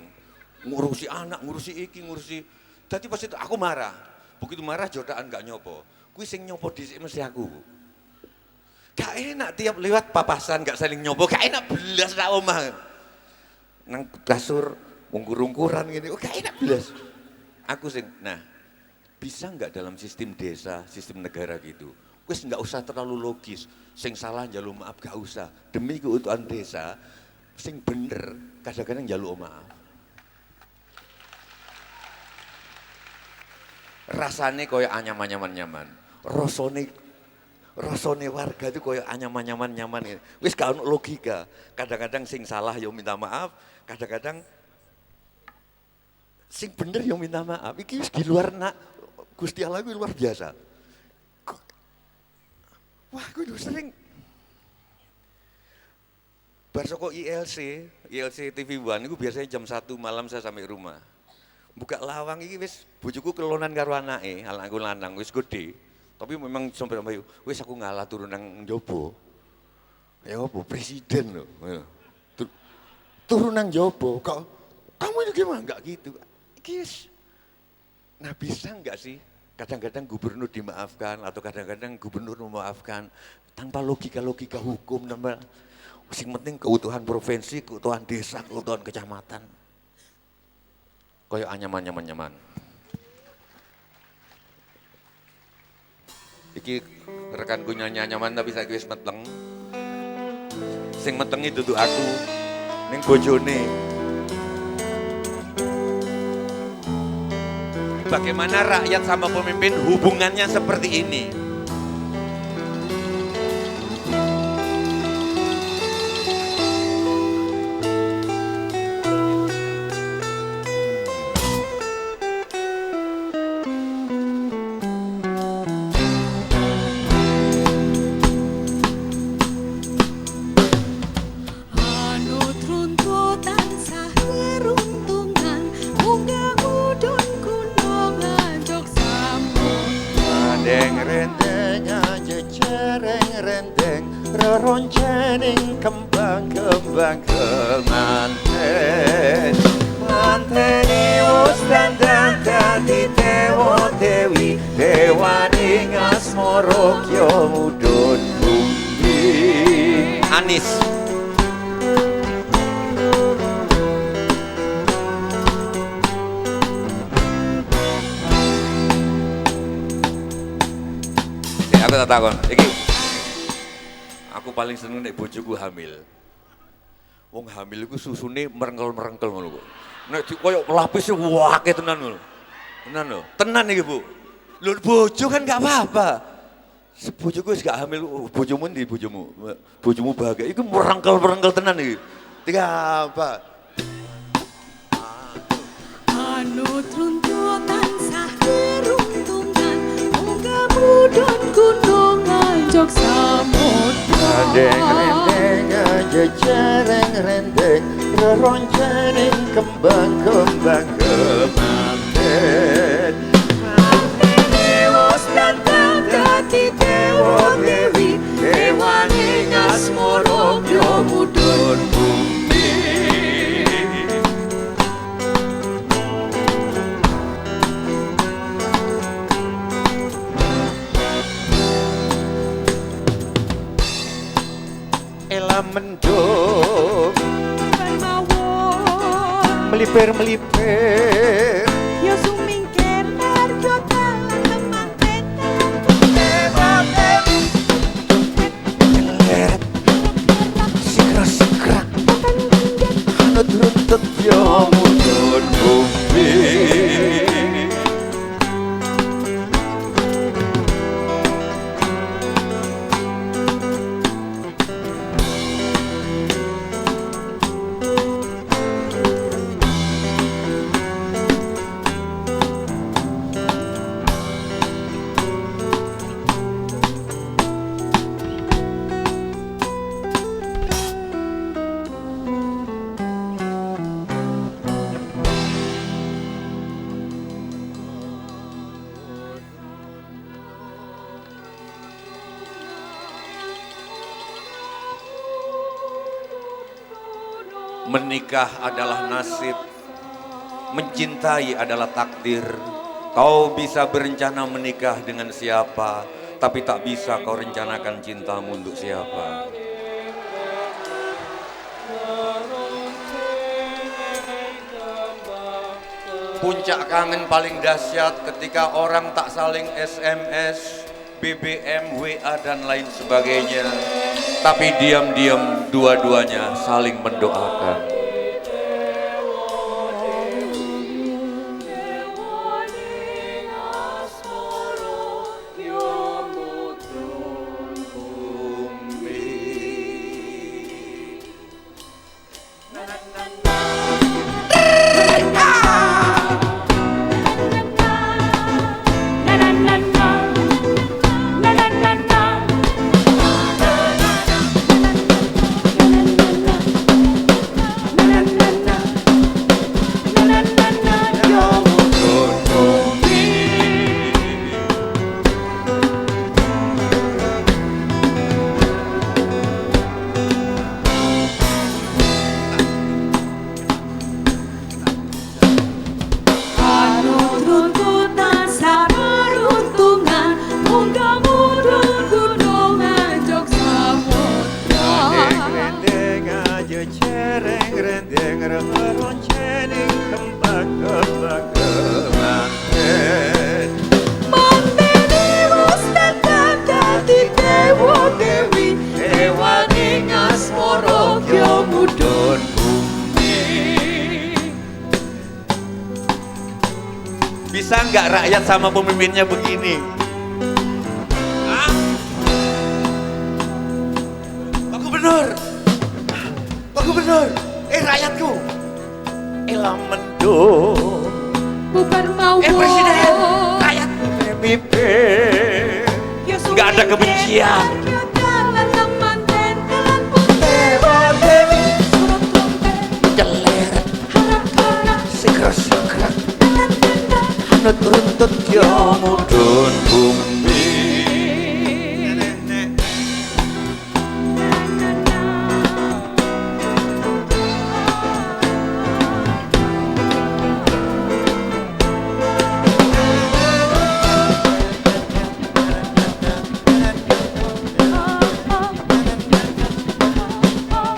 ngurusi anak, ngurusi iki, ngurusi. Tadi pas itu aku marah. Begitu marah jodohan gak nyopo. Kuwi sing nyopo dhisik mesti aku. Gak enak tiap lewat papasan gak saling nyopo, gak enak belas nak omah. Nang kasur ungkur-ungkuran gini, oh gak enak belas. Aku sing, nah bisa nggak dalam sistem desa, sistem negara gitu, wis nggak usah terlalu logis, sing salah njaluk maaf gak usah, demi keutuhan desa, sing bener kadang-kadang njaluk maaf. Rasane koyo anyaman-nyaman, rasane warga itu koyo anyaman-nyaman. Wis gak ono logika. Kadang-kadang sing salah yo minta maaf, kadang-kadang sing bener yo minta maaf. Iki wis di luar nak Gusti Allah kuwi luar biasa. Wah, kuwi sering bar saka ILC TV One itu biasanya jam 1 malam saya sampai rumah. Buka lawang iki wis bojoku kelonan karo anake, anakku lanang wis gede. Tapi memang sampai wis aku ngalah turun nang njaba. Ya apa presiden loh. Turun nang njaba. Kok kamu itu gimana? Enggak gitu. Iki nah bisa enggak sih? Kadang-kadang gubernur dimaafkan atau kadang-kadang gubernur memaafkan tanpa logika hukum, tanpa sing penting keutuhan provinsi, keutuhan desa, keutuhan kecamatan. Koyo nyaman. Iki rekanku nyanyi nyaman tapi saya wis meteng. Sing meteng itu tuh aku ning bojone. Bagaimana rakyat sama pemimpin hubungannya seperti ini? Roncening kembang kemanten manteni wis dandan dadi dewa dewi dewaning asmara kya mudhun bumi. Anis. Aku tak takon, iki aku paling seneng nek bojoku hamil. Wong hamil iku susune merengkel-merengkel ngono kok. Nek koyo lapis wake tenan ngono. Tenan lho. Tenan iki, Bu. Lho bojo kan gak apa-apa. Bojoku wis gak hamil, bojomu ndi bojomu? Bojomu bahagia. Iku merengkel-merengkel tenan iki. Tiga apa? Anut runtutan sah keruntungan, munggah mudhun gunung anjok samudra. Adeng rendeng jejereng rendeng roncening kembang kemanten manteni wis dandan dadi dewa dewi dewaning asmara kya mudhun bumi. Ela mendung melipir Ya sumingkir harga dalan temanten leret sikra hanut runtut ya mudhun bumi. Menikah adalah nasib, mencintai adalah takdir. Kau bisa berencana menikah dengan siapa, tapi tak bisa kau rencanakan cintamu untuk siapa. Puncak kangen paling dahsyat ketika orang tak saling SMS, BBM, WA dan lain sebagainya. Tapi diam-diam dua-duanya saling mendoakan. Bisa nggak rakyat sama pemimpinnya begini? Hah? Pak Gubernur, Pak Gubernur, rakyatku, Elah mendung Bukan mau Presiden, rakyat, pemimpin nggak ada kebencian. Jeler Sikrat-sikrat Hanut runtut yo mudun bumi.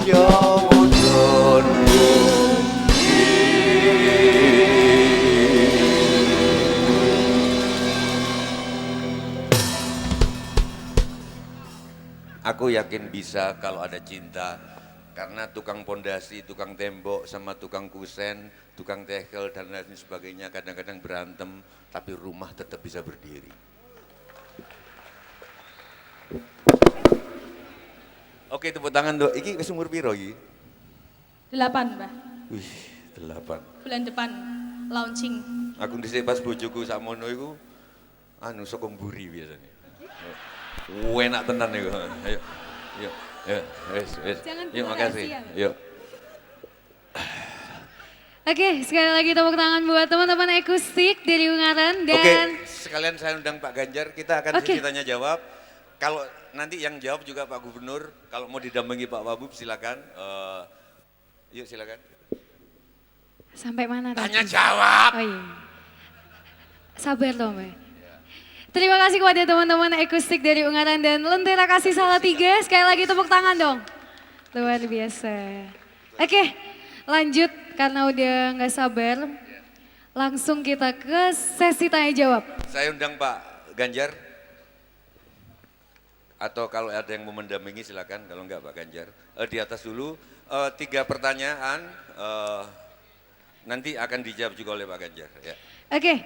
Yo mudun Aku yakin bisa kalau ada cinta, karena tukang pondasi, tukang tembok, sama tukang kusen, tukang tekel dan lain sebagainya kadang-kadang berantem, tapi rumah tetap bisa berdiri. Oke, tepuk tangan dok. Iki wis umur piro iki? 8, Mbah. Wih, 8. Bulan depan launching. Aku dhisik pas bojoku sakmono iku anu saka mburi biasanya. Enak tenan iku. Ayo. Yuk. Yuk, wis. Jangan Yuk, keluar makasih. rahasia. Yuk. Oke, sekali lagi tepuk tangan buat teman-teman akustik dari Ungaran dan Oke, sekalian saya undang Pak Ganjar, kita akan Oke. sesi tanya jawab. Kalau nanti yang jawab juga Pak Gubernur, kalau mau didampingi Pak Wabub silakan. Yuk silakan. sampai mana tadi? Tanya jawab. Oh iya. Sabar loh, Mbak. Terima kasih kepada teman-teman akustik dari Ungaran dan Lentera Kasih Salatiga. Sekali lagi tepuk tangan dong. Luar biasa. Oke, lanjut karena udah nggak sabar. Langsung kita ke sesi tanya jawab. Saya undang Pak Ganjar. Atau kalau ada yang mau mendampingi silakan, kalau enggak Pak Ganjar. Di atas dulu, 3 pertanyaan nanti akan dijawab juga oleh Pak Ganjar. Ya. Oke,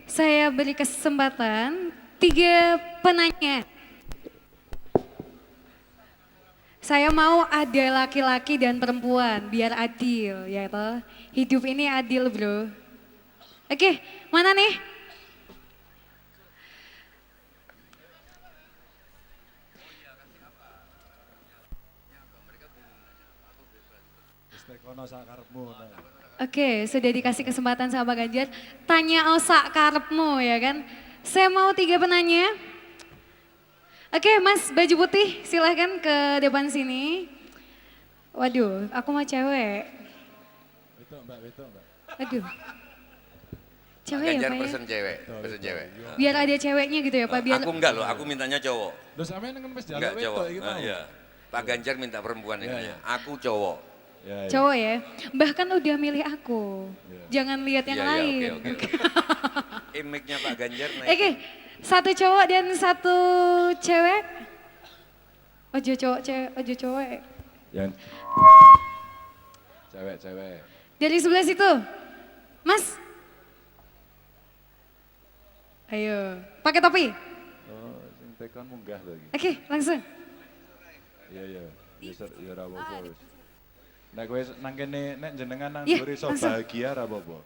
saya beri kesempatan 3 penanya. Saya mau ada laki-laki dan perempuan, biar adil ya toh. Hidup ini adil bro. Oke, mana nih? Oke, sudah dikasih kesempatan sama Pak Ganjar. Tanya osak karepmu ya kan. Saya mau 3 penanya. Oke mas, baju putih silahkan ke depan sini. Waduh, aku mau cewek. Betul mbak. Aduh, cewek ya Ganjar Pak ya? pesen cewek, pesen cewek. Biar ada ceweknya gitu ya Pak, biar Aku enggak loh, aku mintanya cowok. Loh sampean kan wis Enggak jaluk cowok. wedok iki mau. Iya. Pak Ganjar minta perempuan Iya, ini. iya. Aku cowok. Ya, ya. cowok ya. Bahkan udah milih aku. Jangan lihat yang Iya, iya, lain. oke, oke. Image-nya Pak Ganjar naik. Oke, satu cowok dan satu cewek. Ojo cowok, ojo cowok. Yang cewek. Dari sebelah situ. Mas. Ayo, pakai topi. Oh, sing tekon munggah lagi. Oke, langsung. Iya. Ya ora apa-apa wis. Nek kowe nang kene nek jenengan nang Iya, dhuwur iso langsung. bahagia ora apa-apa.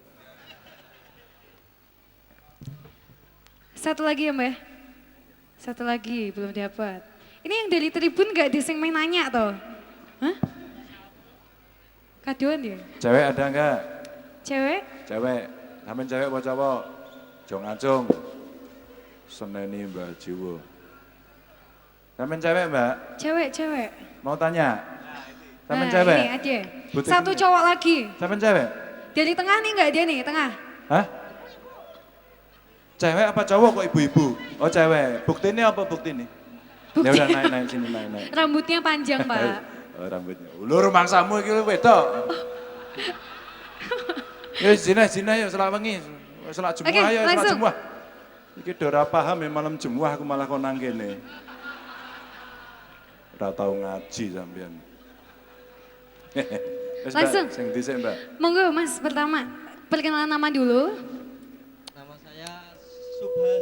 Satu lagi ya Mbak. Satu lagi, belum dapat. Ini yang dari tribun gak ada yang main nanya toh? Hah? Kadoan ya? Cewek ada enggak? Cewek? Cewek. Sampeyan cewek apa cowok? Jong acung. Seneni Mbak Jiwo. Sampeyan cewek, Mbak? Cewek. Mau tanya? Sampeyan Nah, cewek? ini aja. Butuh Satu ini. cowok lagi. Sampeyan cewek? Dari tengah nih nggak dia nih, tengah. Hah? Cewek apa cowok kok ibu-ibu? Oh cewek. Bukti ini apa bukti ini? Ya udah naik sini naik. Rambutnya panjang Pak. Oh, rambutnya. Ulur mangsamu iki wedok. Ya zina ya selak wengi. Selak Oke, Jumat ya selak langsung. Jumat. Iki do ora paham ya malam Jumat aku malah kok nang kene. Ora tau ngaji sampean. Wes, Mbak, Langsung. sing dhisik, Mbak. Monggo Mas, pertama perkenalan nama dulu. Nama saya Subhan.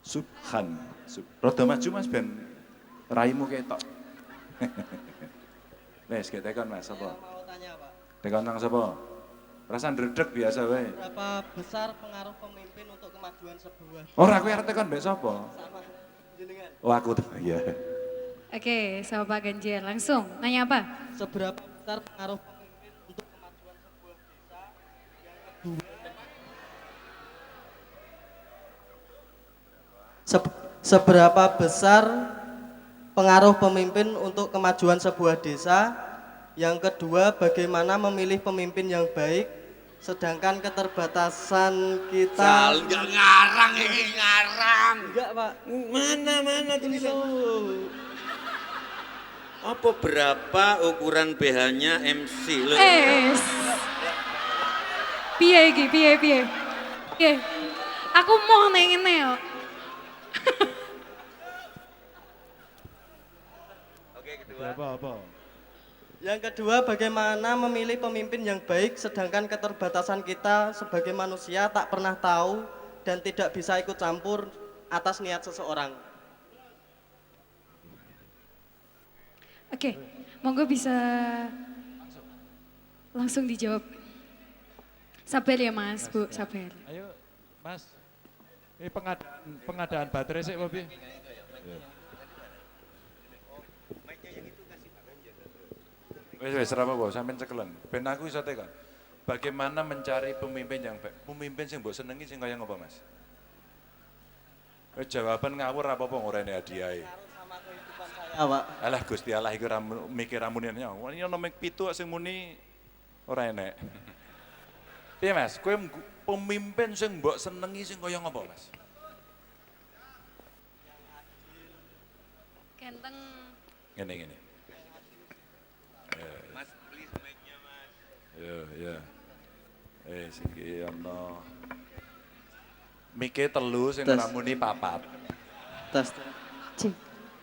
Subhan. Rodo maju Mas ben raimu ketok. Wes, ketekon Mas Saya apa? mau tanya Pak, Tekon nang sapa? Rasa ndredeg biasa wae. berapa besar pengaruh pemimpin untuk kemajuan sebuah Ora kowe arep tekon mbek sapa? sama jenengan? Oh aku tuh, iya. Oke, sama Pak Ganjar. Langsung, nanya apa? Seberapa besar pengaruh pemimpin untuk kemajuan sebuah desa? Yang kedua, seberapa besar pengaruh pemimpin untuk kemajuan sebuah desa? Yang kedua, bagaimana memilih pemimpin yang baik? Sedangkan keterbatasan kita Enggak ngarang ini ngarang. enggak Pak. Mana tulisan? Apa berapa ukuran BH-nya MC lo? Piye iki, piye. Piye. Aku mau neng ngene yo. Apa? Yang kedua, bagaimana memilih pemimpin yang baik sedangkan keterbatasan kita sebagai manusia tak pernah tahu dan tidak bisa ikut campur atas niat seseorang. Oke, monggo bisa langsung dijawab. Sabar ya Mas, Bu, sabar. Ayo, Mas. Ini pengadaan baterai sih, Bobi. Wes ora apa-apa, sampean cekelan. Ben aku iso tekan. Bagaimana mencari pemimpin yang baik? Pemimpin sing mbok senengi sing kaya ngopo, Mas? Jawaban ngawur apa-apa ngorene hadiahe. Sama kehidupan saya, Pak. Alah Gusti Allah iku ora mikir ramunine. Ini ono mik pitu sing muni ora enek. Piye Mas, kowe pemimpin sing mbok senengi sing kaya ngopo, Mas? Ganteng. Ngene. Mas, please mic-nya Mas. Ya. Sing iki ono mike telu sing Tes. ramuni papat. Tes. Cik.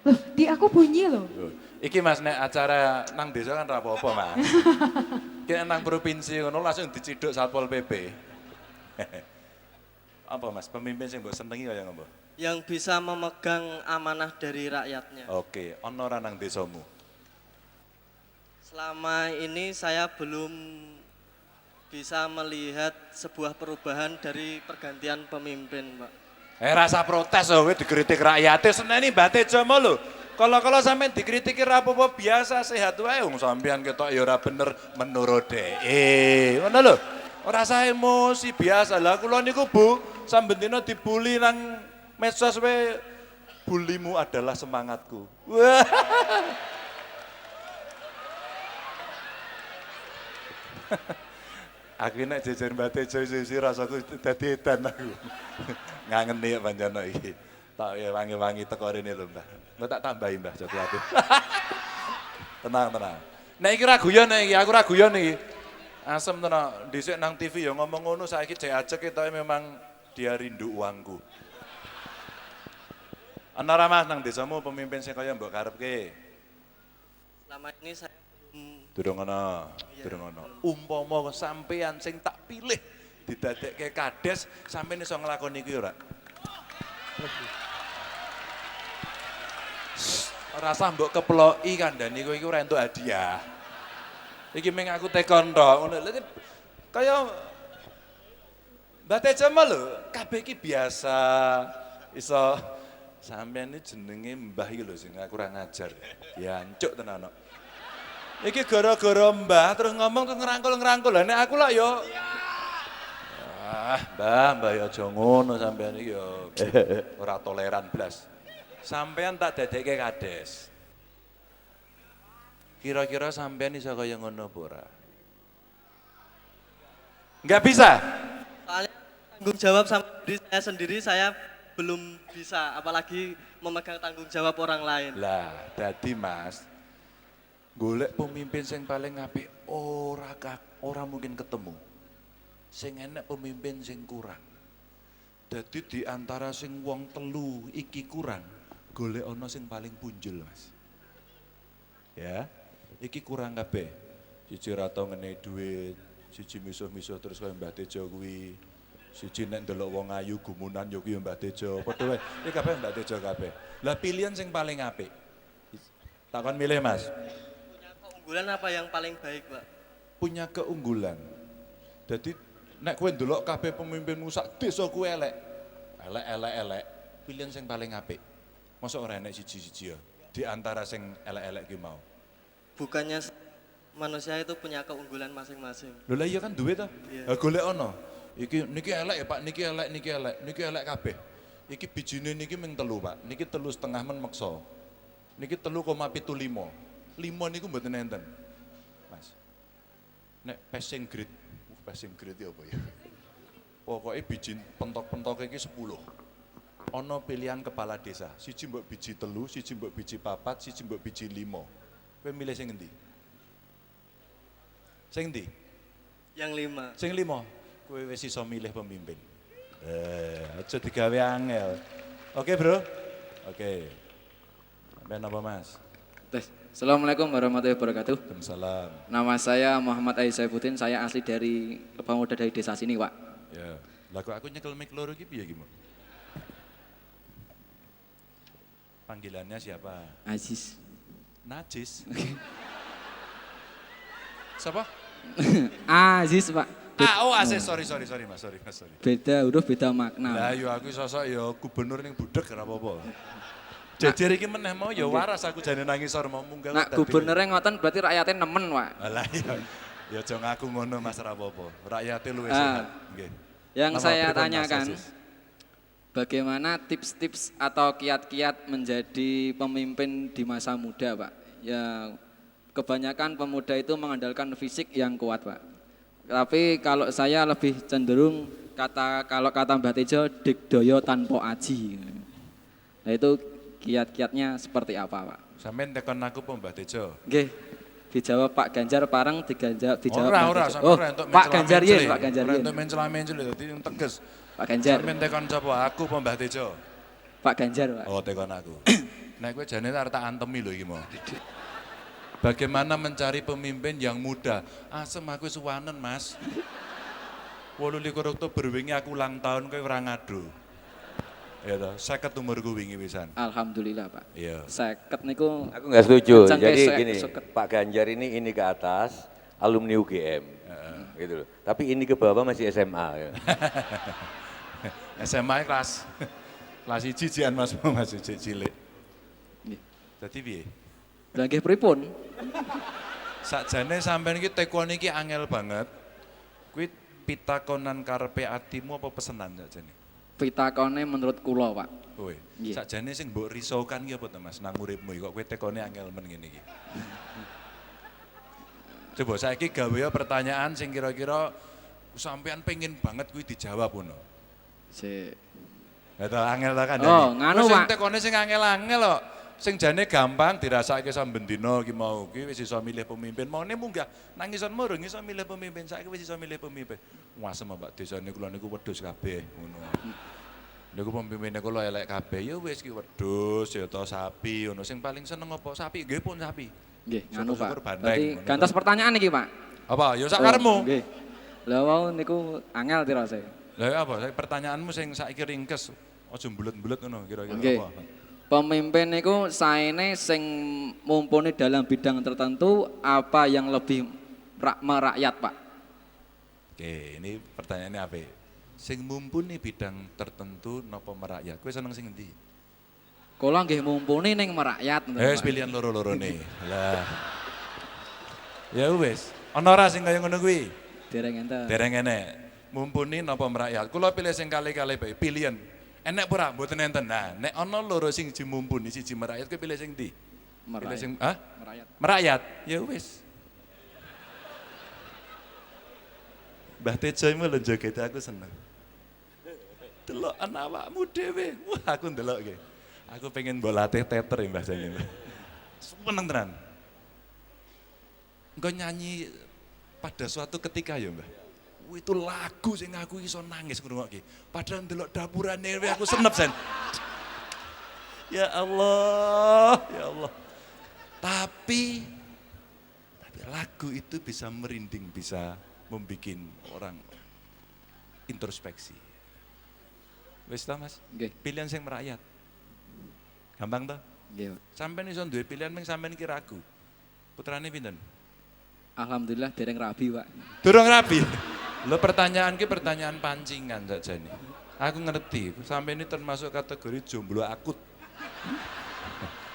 Loh, di aku bunyi loh. Loh, iki Mas nek acara nang desa kan ora apa-apa, Mas. Ki nang provinsi ngono langsung diciduk Satpol PP. Apa Mas, pemimpin sing mbok senengi kaya ngopo? Yang bisa memegang amanah dari rakyatnya. Oke, ono ora nang desamu? Selama ini saya belum bisa melihat sebuah perubahan dari pergantian pemimpin, Pak. Rasa protes kowe dikritik rakyate seneni Mbate Jomo lho. Kalau sampean dikritiki ra apa-apa biasa sehat wae wong sampean ketok ya ora bener menurut dhek. Ngono lho. Ora usah emosi biasa. Lah kula niku Bu, samben dina dibully nang medsos wae bulimu adalah semangatku. Wah. Aku nek jejer Mbak Tejo isi rasaku dadi edan aku. Ngangeni ya panjana iki. Tak ya wangi-wangi teko rene lho, Mbah. Mbak tak tambahi, Mbah, coklat. Tenang, tenang. Nek iki ra guyon nek iki, aku ra guyon iki. Asem tenan, dhisik nang TV ya ngomong ngono, saiki jek ajek ketoke memang dia rindu uangku. Ana ra Mas nang desamu pemimpin sing kaya mbok karepke? Selama ini saya belum Durung ana, durung ana. Umpama sampean sing tak pilih didadekke kades, sampean iso nglakoni iki ora? Ora usah mbok keploki kandhani kowe iki ora entuk hadiah. Iki meng aku tekon tok ngono. Lha kaya Mbak Tejo lho, kabeh iki biasa iso sampean iki jenenge Mbah iki lho sing aku ora ngajar. Ya ancuk tenan kok. Iki gara-gara Mbah terus ngomong terus ngerangkul-ngerangkul. Lah nek aku lak yo Mbah ya aja ngono sampean iki yo ora toleran blas. Sampean tak dadekke kades. Kira-kira sampean iso kaya ngono apa ora? Enggak bisa. soalnya tanggung jawab sama diri saya sendiri saya belum bisa, apalagi memegang tanggung jawab orang lain. Lah, dadi Mas, golek pemimpin sing paling apik ora mungkin ketemu. Sing enek pemimpin sing kurang. Dadi di antara sing wong telu iki kurang, golek ana sing paling punjul, Mas. Ya, iki kurang kabeh. Siji ra tau ngenehi dhuwit, siji misuh-misuh terus kaya Mbah Tejo kuwi. Siji nek ndelok wong ayu gumunan yo kuwi Mbah Tejo. Padha wae, iki kabeh Mbah Tejo kabeh. Lah pilihan sing paling apik. Takon milih, Mas. Punya keunggulan apa yang paling baik, Pak? Punya keunggulan. Jadi nek kowe ndelok kabeh pemimpinmu sak desa kuwi elek. Elek, pilihan sing paling apik. Mosok ora enek siji-siji ya di antara sing elek-elek ki mau. Bukannya manusia itu punya keunggulan masing-masing. Lho lah iya kan duwe ta? Iya. Ha golek ana. Niki elek ya Pak, niki elek kabeh. Iki bijine niki mung 3, Pak. Niki 3,5 men meksa. Niki 3,75. 5 niku mboten enten. Mas. Nek passing grade ya apa ya? Pokoknya biji pentok-pentok iki 10. Ana pilihan kepala desa. Siji mbok biji 3, siji mbok biji 4, siji mbok biji 5. Kowe milih sing endi? Sing endi? Yang 5. Sing 5. Kowe wis iso milih pemimpin. Aja digawe angel. Oke, Bro? Oke. Sampeyan apa, Mas? Assalamualaikum warahmatullahi wabarakatuh. Waalaikumsalam. Nama saya Muhammad Aisyaifuddin, saya asli dari pemuda dari desa sini, Pak. Ya. Lah kok aku nyekel mic loro iki piye iki, Mo? Panggilannya siapa? Aziz. Najis. Siapa? Aziz, Pak. Aziz, sorry Mas, sorry. Beda huruf, beda makna. Lah yo aku sosok yo gubernur ning budek ora apa-apa. Jejer iki meneh mau ya waras aku jane nangis ora mau munggah. Nak gubernurnya ngoten berarti rakyatnya nemen, Pak. Alah ya aja ngaku ngono Mas ora apa-apa. Rakyate luwih sehat. Nggih. Yang Nama saya pripun, Mas tanyakan, Aziz? bagaimana tips-tips atau kiat-kiat menjadi pemimpin di masa muda, Pak? Ya, kebanyakan pemuda itu mengandalkan fisik yang kuat, Pak. Tapi kalau saya lebih cenderung kalau kata Mbak Tejo, digdoyo tanpa aji. Nah itu kiat-kiatnya seperti apa, Pak? Sampeyan tekan aku apa Mbah Tejo? Nggih, dijawab Pak Ganjar parang dijawab Ora, Mbak Tejo. sampeyan ora entuk Pak Ganjar mencela-mencela. Pak Ganjar Ora entuk mencela-mencela dadi tegas. Pak Ganjar. Sampeyan tekan sapa? Aku apa Mbah Tejo? Pak Ganjar, Pak. Oh, tekan aku. Nek kowe jane arep tak antemi lho iki mau. Bagaimana mencari pemimpin yang muda? Asem aku suwanen, Mas. 28 Oktober wingi aku ulang tahun kowe ora ngadu. Ya toh, 50 umurku wingi pisan. Alhamdulillah, Pak. Iya. 50 niku Aku nggak setuju. kencang Jadi kayak gini, suket. Pak Ganjar ini ke atas, alumni UGM, gitu loh. Tapi ini ke bawah masih SMA. Ya. SMA kelas 1 jian Mas masih cilik. Nggih. Dadi piye? Lah nggih pripun? Sakjane sampean iki tekon iki angel banget. Kuwi pitakonan karepe atimu apa pesenan sakjane? Pitakone menurut kula, Pak. Kowe. Nggih. Sakjane sing mbok risaukan ki apa to Mas nang uripmu iki kok kowe tekone angel men ngene iki. Coba saiki gawe ya pertanyaan sing kira-kira Sampean pengen banget kuwi dijawab ngono. Sik. Ya ta angel ta kan. Oh, nganu, Sing Pak. tekone sing angel-angel kok. Sing jane gampang dirasake samben dina ki mau ki wis iso milih pemimpin. Maune munggah nang ngisor murung iso milih pemimpin. Saiki wis iso milih pemimpin. Wasem Pak desane kula niku wedhus kabeh ngono. Niku pemimpinnya kula elek kabeh ya wis ki wedhus ya ta sapi ngono. Sing paling seneng apa? Sapi nggih pun sapi. Nggih, nganu Pak. Syukur-syukur bandeng, Berarti ngono gantos pertanyaan iki, Pak. Apa? Ya sak Oh, karepmu. Nggih. Lah wau niku angel tirase. Lah apa? Pertanyaanmu sing saiki ringkes. Aja mbulet-mbulet ngono kira-kira Nggih. apa? Pemimpin niku saene sing mumpuni dalam bidang tertentu apa yang lebih merakyat, Pak? Oke, ini pertanyaannya apa? Sing mumpuni bidang tertentu napa merakyat? Kowe seneng sing endi? Kula nggih mumpuni ning merakyat. Wis pilihan loro-loro nih. Lah. Ya wis. Ana ora sing kaya ngono kuwi? Dereng enten. Dereng enek. Mumpuni napa merakyat? Kula pilih sing kali-kali bae. Pilihan. Enek ora mboten enten. Nah, nek ana loro sing mumpuni siji merakyat, kowe pilih sing ndi? Pilih Merakyat. sing Merakyat. merakyat. Ya wis. Mbah Tejo mu lho joget aku seneng. Delok awakmu dhewe. Wah, aku ndelok ge. Aku pengen mbok latih teater ya Mbah Jani. Seneng tenan. Engko nyanyi pada suatu ketika ya Mbah. Itu lagu sing aku iso nangis ngrungokke. Padahal ndelok dapurane aku senep sen. Ya Allah, ya Allah. Tapi lagu itu bisa merinding, bisa membuat orang introspeksi. Wis ta Mas? Nggih. Pilihan sing merakyat. Gampang ta? Nggih, Pak. Sampeyan iso duwe pilihan ming sampeyan iki ragu. Putrane pinten? Alhamdulillah dereng rabi, Pak. Durung rabi. Lo pertanyaan ki pertanyaan pancingan saja nih. Aku ngerti, sampai ini termasuk kategori jomblo akut.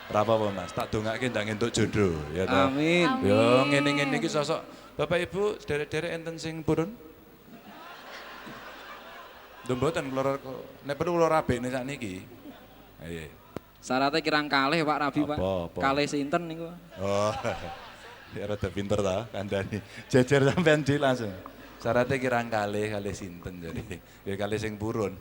Berapa apa Mas? Tak dongake ndang entuk jodoh, ya toh. Amin. Yo ngene-ngene iki sosok Bapak Ibu derek-derek enten sing purun? Lho mboten kula nek perlu kula rabekne sakniki. Ayo. Syaratnya kirang kalih Pak Rabi, Pak. Apa? Kalih sinten niku. Oh. Ya rada pinter ta kandhani. Jejer sampean di langsung. Syaratnya kirang kalih sinten jadi. Ya kalih sing purun.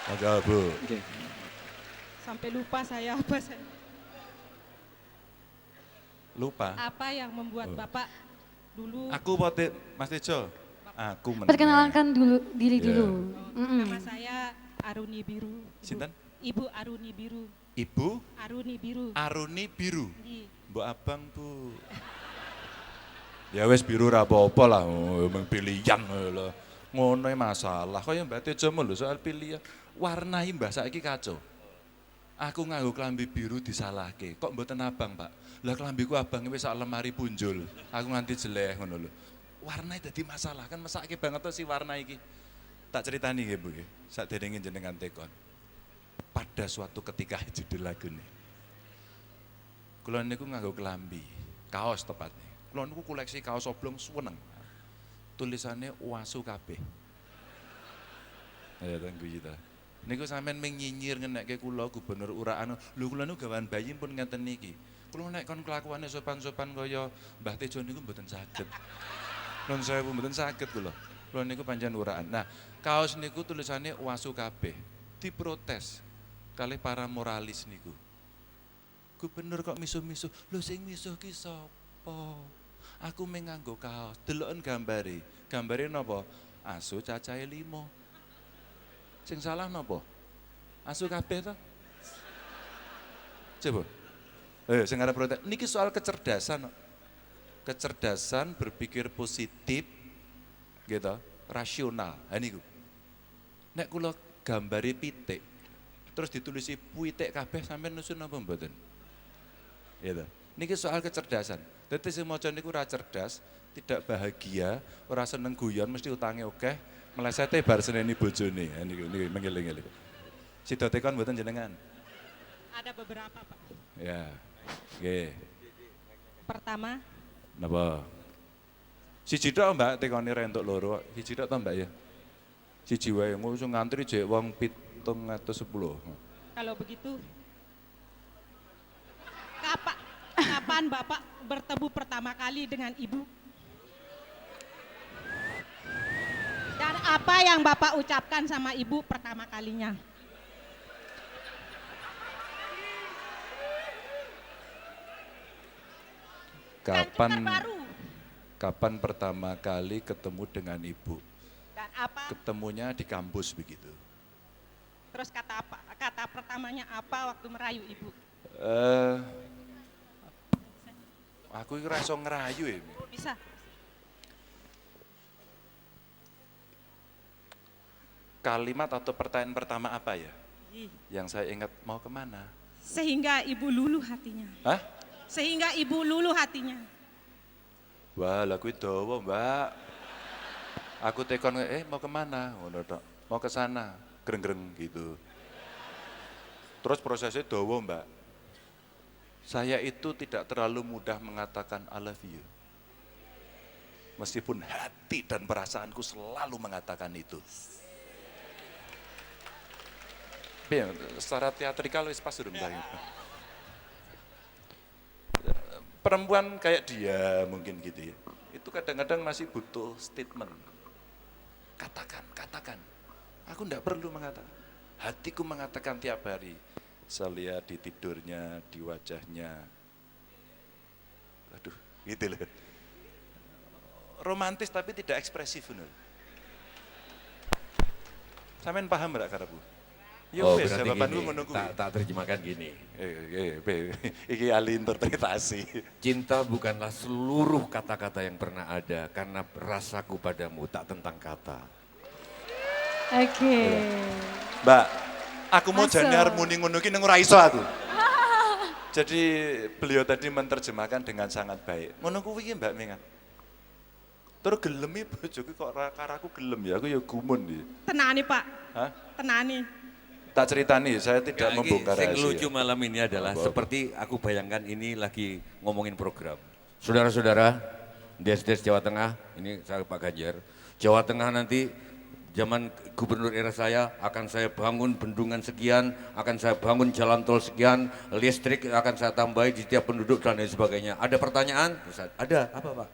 Monggo Bu. Nggih. Sampai lupa saya apa saya. Lupa. Apa yang membuat Bapak dulu Aku pote Mas Tejo. Aku meneng. Perkenalkan dulu diri Iya. dulu. nama saya Aruni Biru. Sinten? Ibu Aruni Biru. Ibu Aruni Biru. Aruni Biru. Nggih. Mbok Abang Bu. Ya wis biru ra apa-apa lah, emang pilihan lho. Ngono masalah. Kaya Mbak Tejo lho soal pilihan. Warnai Mbah saiki kacau. Aku nganggo klambi biru disalahke. Kok mboten abang, Pak? Lah klambiku abang wis sak lemari punjul. Aku nganti jelek ngono lho. Warnai dadi masalah kan mesake banget to si warna iki. Tak ceritani nggih Bu nggih. Saderenge jenengan tekon. Pada suatu ketika judul lagune. Kula niku nganggo klambi, kaos tepatnya. Kula niku koleksi kaos oblong suweneng. Tulisannya wasu kabeh. Ya teng guyu ta. Niku sampean ming nyinyir ngenekke kula gubernur uraan. Lho kula niku gawan bayi pun ngeten niki. Kula nek kon kelakuane sopan-sopan kaya Mbah Tejo niku mboten saged. Nun sewu mboten saged kula. Kula niku pancen uraan. Nah, kaos niku tulisannya wasu kabeh. Diprotes kalih para moralis niku. Gubernur kok misuh-misuh. Lho sing misuh ki sapa? Aku mung nganggo kaos. Deloken gambare. Gambare napa? Asu cacahe 5. Sing salah napa? Asu kabeh to? Coba. Sing arep protes. Niki soal kecerdasan. Kecerdasan berpikir positif gitu, rasional. Ha niku. Nek kula gambare pitik terus ditulisi puitik kabeh sampean nusun napa mboten? Gitu. Niki soal kecerdasan. Dadi sing maca niku ora cerdas, tidak bahagia, ora seneng guyon mesti utange akeh, melesete bar seneni bojone. Ha niku mengeling-eling. Sida tekon mboten jenengan? Ada beberapa Pak. Ya. Nggih. Pertama, Napa? Siji tok Mbak tekone rentuk loro. Siji tok to Mbak ya. Siji wae ngono ngantri jek wong 710. kalau begitu kapan kapan Bapak bertemu pertama kali dengan Ibu? Dan apa yang Bapak ucapkan sama Ibu pertama kalinya? Kapan Terbaru. kapan pertama kali ketemu dengan ibu? Dan apa? Ketemunya di kampus begitu. Terus kata apa? Kata pertamanya apa waktu merayu Ibu? Aku iki ora iso ngerayu ya. Bisa. Kalimat atau pertanyaan pertama apa ya? Yang saya ingat, mau kemana? Sehingga Ibu luluh hatinya. Hah? Sehingga Ibu luluh hatinya. Wah, lah kuwi dawa, Mbak. Aku tekon, mau kemana? Ngono tok. Mau ke sana, greng-greng gitu. Terus prosesnya dawa, Mbak. Saya itu tidak terlalu mudah mengatakan I love you. Meskipun hati dan perasaanku selalu mengatakan itu. Ya, secara teatrikal wis pas durung ta. Perempuan kayak dia mungkin gitu ya. Itu kadang-kadang masih butuh statement. Katakan. Aku enggak perlu mengatakan. Hatiku mengatakan tiap hari. Saya lihat di tidurnya, di wajahnya. Aduh, gitu loh. Romantis tapi tidak ekspresif. Sampean paham enggak karabu? Ya Oh wis, berarti jawabanku gini, ngono kuwi. tak terjemahkan gini. Iki ahli interpretasi. Cinta bukanlah seluruh kata-kata yang pernah ada, karena rasaku padamu tak tentang kata. Oke. Mbak, aku mau Masuk. janyar muni ngono ki nang ora iso aku. Jadi beliau tadi menerjemahkan dengan sangat baik. Ngono kuwi ki Mbak Mengan. Terus gelem iki bojoku kok ora karo aku gelem ya, aku ya gumun iki. Tenani Pak, Hah? tenani. Tak ceritani, saya tidak membongkar Yang rahasia. lucu malam ini adalah Apa-apa. seperti aku bayangkan ini lagi ngomongin program. Saudara-saudara, Des Jawa Tengah, ini saya Pak Ganjar. Jawa Tengah nanti zaman gubernur era saya akan saya bangun bendungan sekian, akan saya bangun jalan tol sekian, listrik akan saya tambahi di setiap penduduk dan lain sebagainya. Ada pertanyaan? Ada, apa Pak?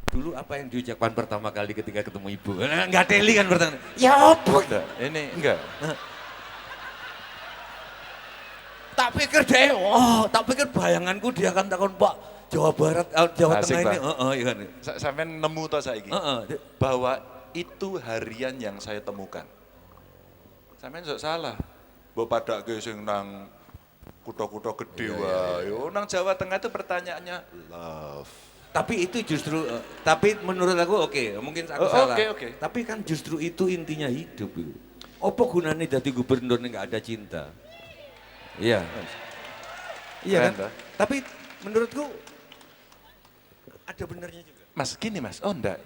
Dulu apa yang diucapkan pertama kali ketika ketemu ibu? Enggak teli kan pertanyaan. Ya apa? Enggak, ini enggak. Tak pikir deh, tak pikir bayanganku dia akan takon Pak Jawa Barat, Jawa Asik, Tengah ini, Pak. iya kan. Sampean nemu to saiki. Bahwa itu harian yang saya temukan. Sampean sok salah. Mbok padake sing nang kutha-kutha gede wae. Yo nang Jawa Tengah itu pertanyaannya love. Tapi itu justru, tapi menurut aku oke, mungkin aku Oh, salah. oke. Tapi kan justru itu intinya hidup itu. Apa gunanya jadi gubernur nggak ada cinta? Iya. Iya Keren, kan? toh? Tapi menurutku ada benernya juga. Mas, gini Mas. Oh enggak.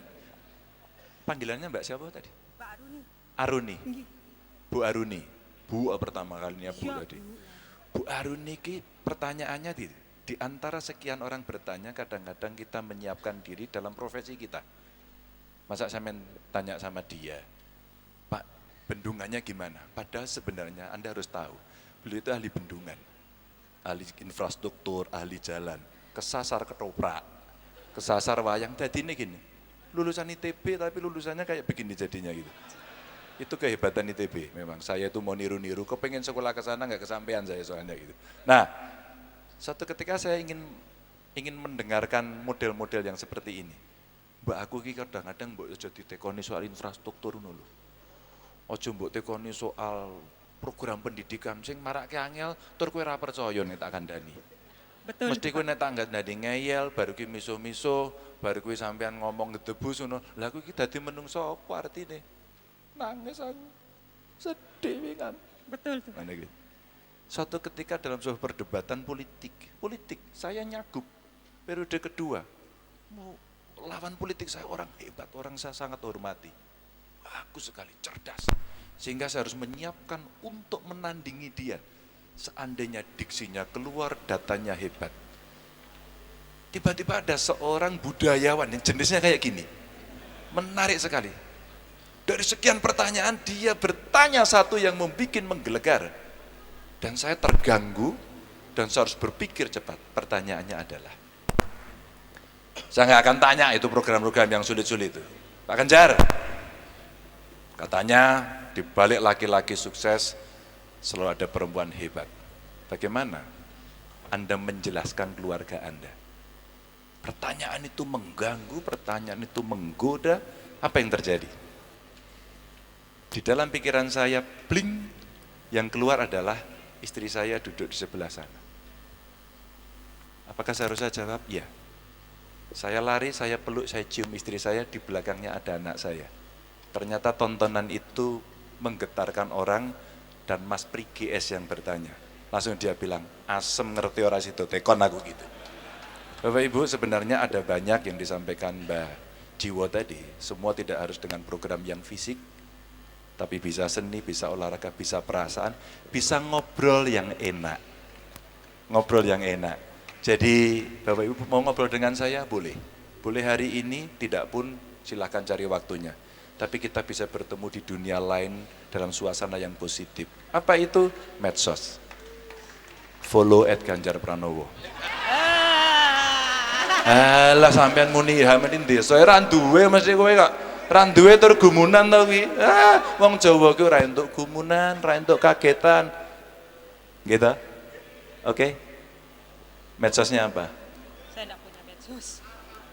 Panggilannya Mbak siapa tadi? Pak Aruni. Aruni. Nggih. Bu Aruni. Bu pertama kalinya Bu Iya, tadi. Bu Aruni ki pertanyaannya di antara sekian orang bertanya kadang-kadang kita menyiapkan diri dalam profesi kita. Masa saya tanya sama dia, Pak bendungannya gimana? Padahal sebenarnya Anda harus tahu, beliau itu ahli bendungan, ahli infrastruktur, ahli jalan, kesasar ketoprak, kesasar wayang, jadi ini gini, lulusan ITB tapi lulusannya kayak begini jadinya gitu. Itu kehebatan ITB memang, saya itu mau niru-niru, kepengen sekolah ke sana nggak kesampaian saya soalnya gitu. Nah, suatu ketika saya ingin mendengarkan model-model yang seperti ini. Mbak aku ki kadang-kadang mbok aja ditekoni soal infrastruktur ngono lho. Aja mbok tekoni soal program pendidikan sing marake angel tur kowe ora percaya nek tak kandhani. Betul. Mesti kowe nek tak kandhani ngeyel baru ki miso-miso, baru kowe sampean ngomong ngedebus ngono. Lah kowe iki dadi menungso apa artine? Nangis aku. Sedih kan. Betul tuh. Mana gitu. Suatu ketika dalam sebuah perdebatan politik, saya nyagup periode kedua. Mau lawan politik saya orang hebat, orang saya sangat hormati. Bagus sekali, cerdas. Sehingga saya harus menyiapkan untuk menandingi dia. Seandainya diksinya keluar, datanya hebat. Tiba-tiba ada seorang budayawan yang jenisnya kayak gini. Menarik sekali. Dari sekian pertanyaan, dia bertanya satu yang membuat menggelegar. Dan saya terganggu, dan saya harus berpikir cepat. Pertanyaannya adalah, Saya nggak akan tanya itu program-program yang sulit-sulit itu. Pak Ganjar, katanya di balik laki-laki sukses selalu ada perempuan hebat. Bagaimana Anda menjelaskan keluarga Anda? Pertanyaan itu mengganggu, pertanyaan itu menggoda, apa yang terjadi? Di dalam pikiran saya, bling, yang keluar adalah istri saya duduk di sebelah sana. Apakah seharusnya jawab? Ya. Saya lari, saya peluk, saya cium istri saya, di belakangnya ada anak saya. Ternyata tontonan itu menggetarkan orang dan Mas Pri GS yang bertanya. Langsung dia bilang, asem ngerti ora sido, tekon aku gitu. Bapak Ibu, sebenarnya ada banyak yang disampaikan Mbak Jiwo tadi. Semua tidak harus dengan program yang fisik, tapi bisa seni, bisa olahraga, bisa perasaan, bisa ngobrol yang enak. Ngobrol yang enak. Jadi Bapak Ibu mau ngobrol dengan saya? Boleh. Boleh hari ini, tidak pun silahkan cari waktunya. Tapi kita bisa bertemu di dunia lain dalam suasana yang positif. Apa itu? Medsos. Follow @ganjarpranowo. Alah sampean muni ilhamin desa ora duwe mesti kowe kok. Ra duwe tur gumunan to kuwi. Wong Jawa ki ora entuk gumunan, ora entuk kagetan. Gitu. Oke. Medsosnya apa? Saya enggak punya medsos.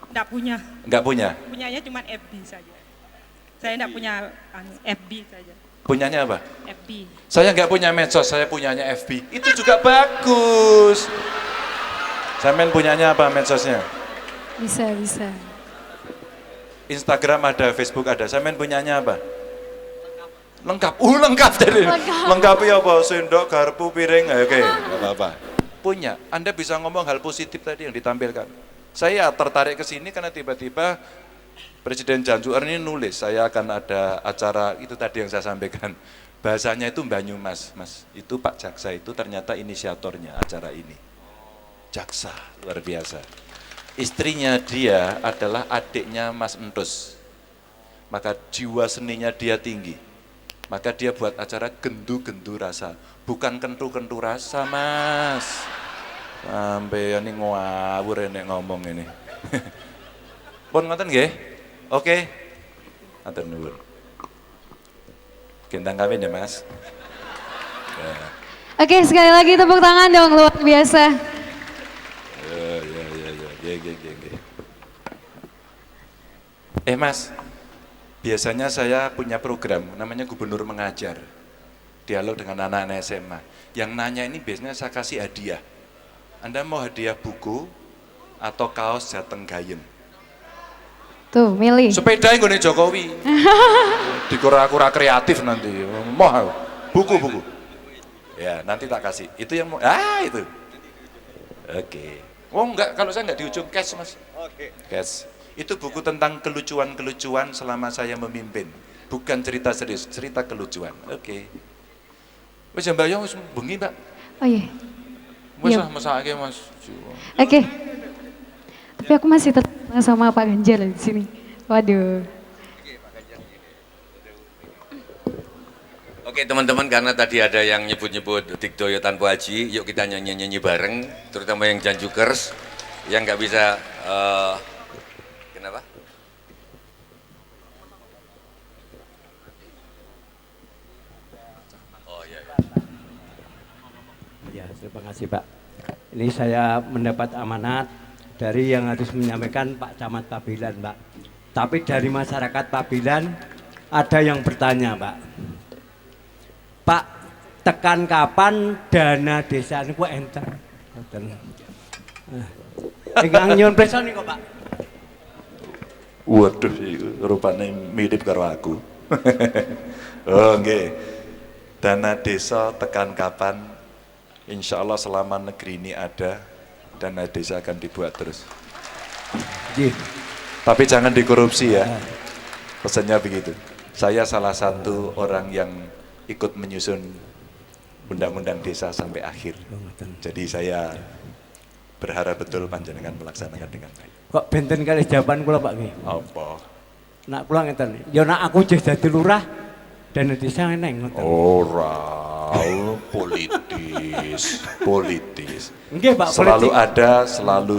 Enggak punya. Enggak punya. Punyanya cuma FB saja. Saya enggak punya FB saja. Punyanya apa? FB. Saya enggak punya medsos, saya punyanya FB. Itu juga bagus. Sampean punyanya apa medsosnya? Bisa, bisa. Instagram ada, Facebook ada. Sampean punyanya apa? Lengkap. Lengkap tadi. Lengkapi apa? Sendok, garpu, piring. Oke, enggak apa-apa. Punya. Anda bisa ngomong hal positif tadi yang ditampilkan. Saya tertarik ke sini karena tiba-tiba Presiden Janjuar ini nulis, saya akan ada acara itu tadi yang saya sampaikan. Bahasanya itu Banyumas, Mas. Itu Pak Jaksa itu ternyata inisiatornya acara ini. Jaksa, luar biasa. Istrinya dia adalah adiknya Mas Entus. Maka jiwa seninya dia tinggi. Maka dia buat acara gendu-gendu rasa. Bukan kentu-kentu rasa, Mas. Sampai ini ngawur ini ngomong ini. Pun ngoten nggih? Oke. Matur nuwun. Gendang kawin ya, Mas. Ya. Oke, sekali lagi tepuk tangan dong, luar biasa. Mas, biasanya saya punya program namanya Gubernur Mengajar, dialog dengan anak-anak SMA. Yang nanya ini biasanya saya kasih hadiah. Anda mau hadiah buku atau kaos Jateng Gayem? Tuh, milih. Sepeda yang gue Jokowi. Dikura-kura kreatif nanti. Mau buku-buku. Ya, nanti tak kasih. Itu yang mau. Itu. Oke. Oh enggak, kalau saya enggak di ujung cash, Mas. Oke. Cash. Itu buku tentang kelucuan-kelucuan selama saya memimpin. Bukan cerita serius, cerita kelucuan. Oke. Wis mbayang wis bengi, Pak. Oh iya. Wis Iya. lah mesake, Mas. Oke. Tapi aku masih tetap sama Pak Ganjar di sini. Waduh. Oke teman-teman, karena tadi ada yang nyebut-nyebut Dikdoyo tanpa haji, yuk kita nyanyi-nyanyi bareng, terutama yang Janjukers, yang nggak bisa, kenapa? Oh iya. Ya, terima kasih Pak. Ini saya mendapat amanat dari yang harus menyampaikan Pak Camat Pabilan, Pak. Tapi dari masyarakat Pabilan ada yang bertanya, Pak. Pak, tekan kapan dana desa niku enter? Ingkang nyuwun prisa niku, Pak. Waduh, rupanya mirip karo aku. Oh, nggih. Dana desa tekan kapan? Insya Allah selama negeri ini ada, dana desa akan dibuat terus. Nggih. Tapi jangan dikorupsi ya. Pesannya begitu. Saya salah satu orang yang ikut menyusun undang-undang desa sampai akhir. Jadi saya berharap betul panjenengan melaksanakan dengan baik. Kok benten kali jawaban kula Pak nggih. Apa? Nak kula ngeten. Ya nak aku jeh dadi lurah dana desa eneng ngoten. Ora, politis. Nggih Pak, Selalu politik. ada, selalu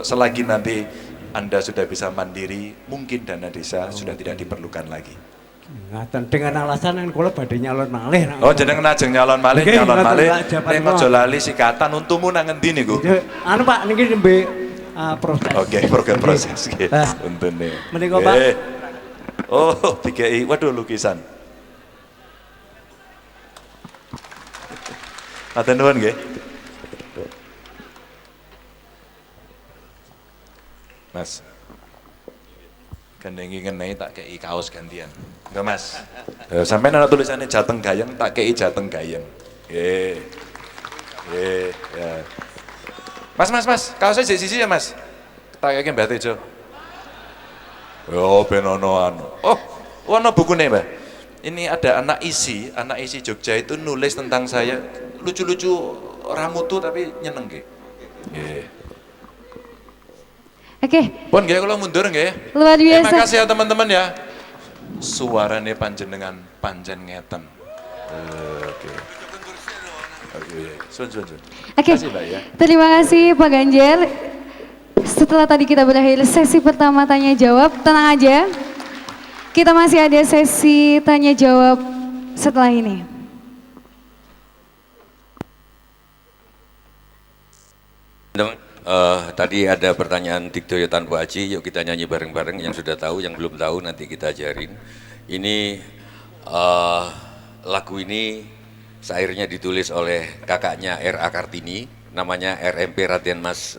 selagi nanti Anda sudah bisa mandiri, mungkin dana desa sudah tidak diperlukan lagi. Ngaten dengan alasan yang kula badhe nyalon malih. Oh, jeneng najeng nyalon malih, Nggih, nyalon ngoten, malih. Pak, jawaban Ning kula. aja lali sikatan untumu nang ngendi niku? Anu Pak niki nembe proses. Oke, program proses nggih. Ah, Untune. menika, Pak. Nggih. Oh, dikei waduh lukisan. Aten nuwun nggih. Mas. Gandengi ngenai tak kei kaos gantian. Enggak Mas. Sampai ana tulisannya Jateng Gayeng tak kei Jateng Gayeng. Nggih. Nggih, ya. Mas, kaosnya di sisi ya Mas. Tak kei Mbah Tejo. Oh, ben ono anu. Oh, ono bukune, Mbah. Ini ada anak isi Jogja itu nulis tentang saya. Lucu-lucu, ora mutu tapi nyeneng nggih. Nggih. Oke, Pun nggih kula mundur nggih. luar Terima biasa. kasih ya teman-teman ya. Suarane panjenengan pancen ngeten. Oke. Oke, sun. Oke, Kasih Mbak ya. terima kasih Pak Ganjar. Setelah tadi kita berakhir sesi pertama tanya jawab, tenang aja. Kita masih ada sesi tanya jawab setelah ini. Teman, tadi ada pertanyaan Digdoyo Tanpa Aji, yuk kita nyanyi bareng-bareng. Yang sudah tahu, yang belum tahu nanti kita ajarin. Ini lagu ini syairnya ditulis oleh kakaknya R.A. Kartini, namanya RMP Raden Mas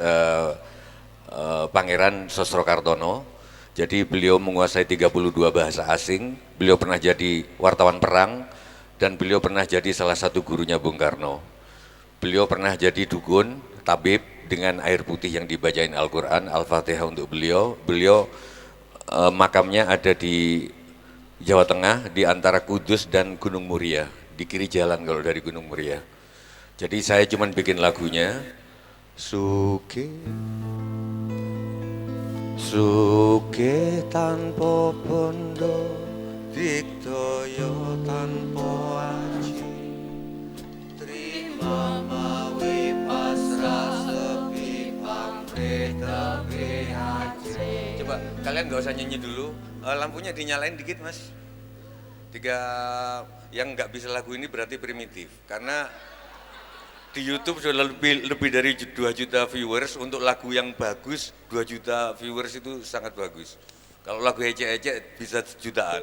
Pangeran Sosrokartono. Jadi beliau menguasai 32 bahasa asing, beliau pernah jadi wartawan perang, dan beliau pernah jadi salah satu gurunya Bung Karno. Beliau pernah jadi dukun, tabib, dengan air putih yang dibacain Al-Quran, Al-Fatihah untuk beliau. Beliau makamnya ada di Jawa Tengah, di antara Kudus dan Gunung Muria, di kiri jalan kalau dari Gunung Muria. Jadi saya cuma bikin lagunya, Suke tanpa bondo, Digdoyo tanpa aji, terima mawi pasrah sepi pamrih tepi haji. Coba kalian nggak usah nyanyi dulu, lampunya dinyalain dikit Mas. Yang nggak bisa lagu ini berarti primitif, karena di YouTube sudah lebih dari 2 juta viewers. Untuk lagu yang bagus 2 juta viewers itu sangat bagus. Kalau lagu ecek-ecek bisa jutaan.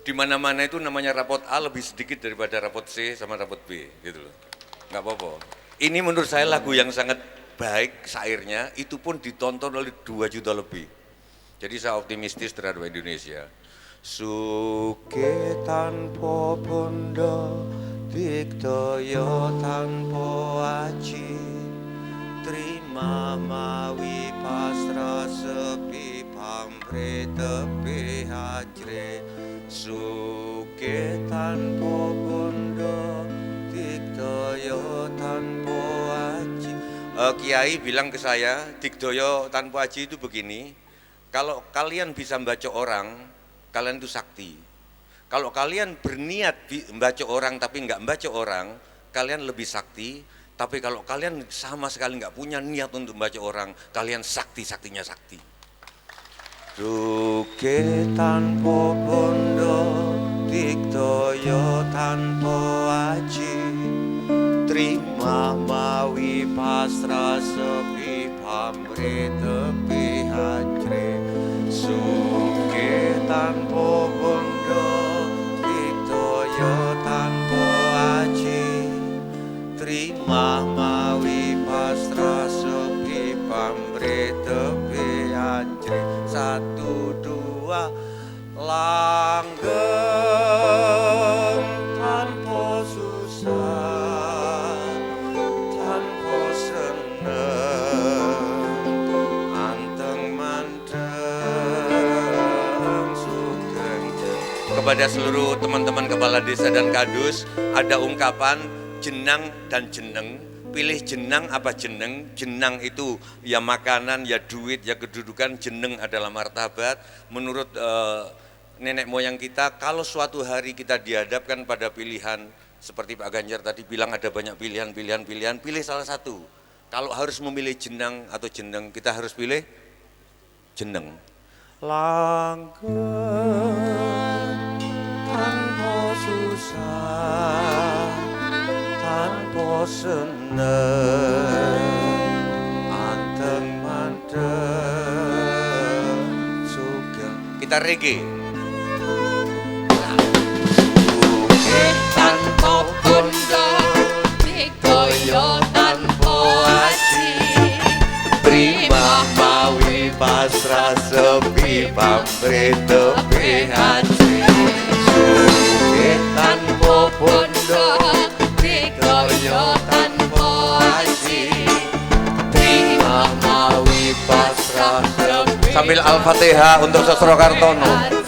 Di mana-mana itu namanya rapot A lebih sedikit daripada rapot C sama rapot B gitu loh. Nggak apa-apa. Ini menurut saya lagu yang sangat baik syairnya, itu pun ditonton oleh 2 juta lebih. Jadi saya optimistis terhadap Indonesia. Suke tanpa bondo, Digdoyo tanpa aji, terima mawi pasrah sepi pamrih tepi hajre. Suke tanpa bondo, Digdoyo tanpa aji. Kiai bilang ke saya, Digdoyo tanpa aji itu begini, kalau kalian bisa membaca orang, kalian itu sakti. Kalau kalian berniat membaca orang tapi nggak membaca orang, kalian lebih sakti. Tapi kalau kalian sama sekali nggak punya niat untuk membaca orang, kalian sakti-saktinya sakti. Suke tanpa bondo, Digdoyo tanpa aji, terima mawi pasrah sepi pamrih tepi hajre. Suke tanpa bondo, Digdoyo tanpa aji, terima mawi pasrah sepi pamrih tepi hajre. 1, 2, langgeng tanpa susah, tanpa seneng, anteng mandeng sugeng. Kepada seluruh teman-teman kepala desa dan kadus, ada ungkapan jenang dan jeneng. Pilih jenang apa jeneng? Jenang itu ya makanan, ya duit, ya kedudukan. Jeneng adalah martabat. Menurut nenek moyang kita, kalau suatu hari kita dihadapkan pada pilihan, seperti Pak Ganjar tadi bilang ada banyak pilihan, pilih salah satu. Kalau harus memilih jenang atau jeneng, kita harus pilih jeneng. Langgeng tanpa susah, tanpa seneng, anteng manteng sugeng. Kita reggae. Sugeng tanpa bondo, dikaya tanpa aji, prima mawi pasrah sepi pamrih tepi hati. Sugeng tanpa bondo, dikaya tanpa aji, prima mawi pasrah sepi. Sambil Al-Fatihah untuk Sosro Kartono.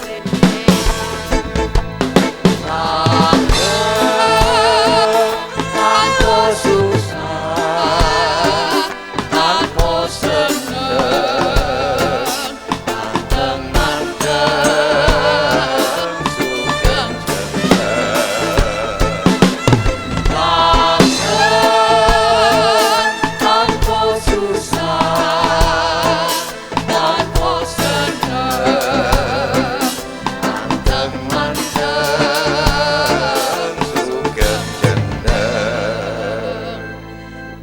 Tanpa susah, tanpa seneng, anteng manteng sugeng jeneng. Langgeng tanpa susah, tanpa seneng, anteng manteng sugeng jeneng.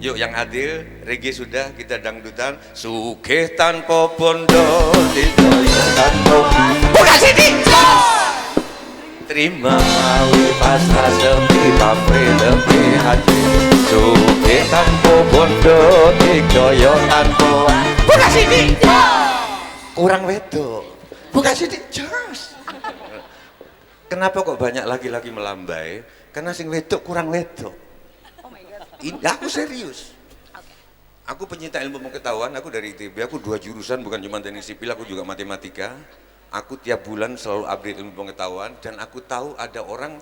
Yuk yang adil, reggae sudah, kita dangdutan. Sugih tanpa bondo, dikaya tanpa. Buka sini. Terima Mawi pasrah sepi pamrih tepi hati, sugih tanpa bondo, dikaya tanpa. Buka sini. kurang wedok. Buka sini. Jos. Kenapa kok banyak laki-laki melambai? Karena sing wedok kurang wedok. Aku serius. Aku pencinta ilmu pengetahuan, aku dari ITB, aku 2 jurusan, bukan cuma teknik sipil, aku juga matematika. Aku tiap bulan selalu update ilmu pengetahuan, dan aku tahu ada orang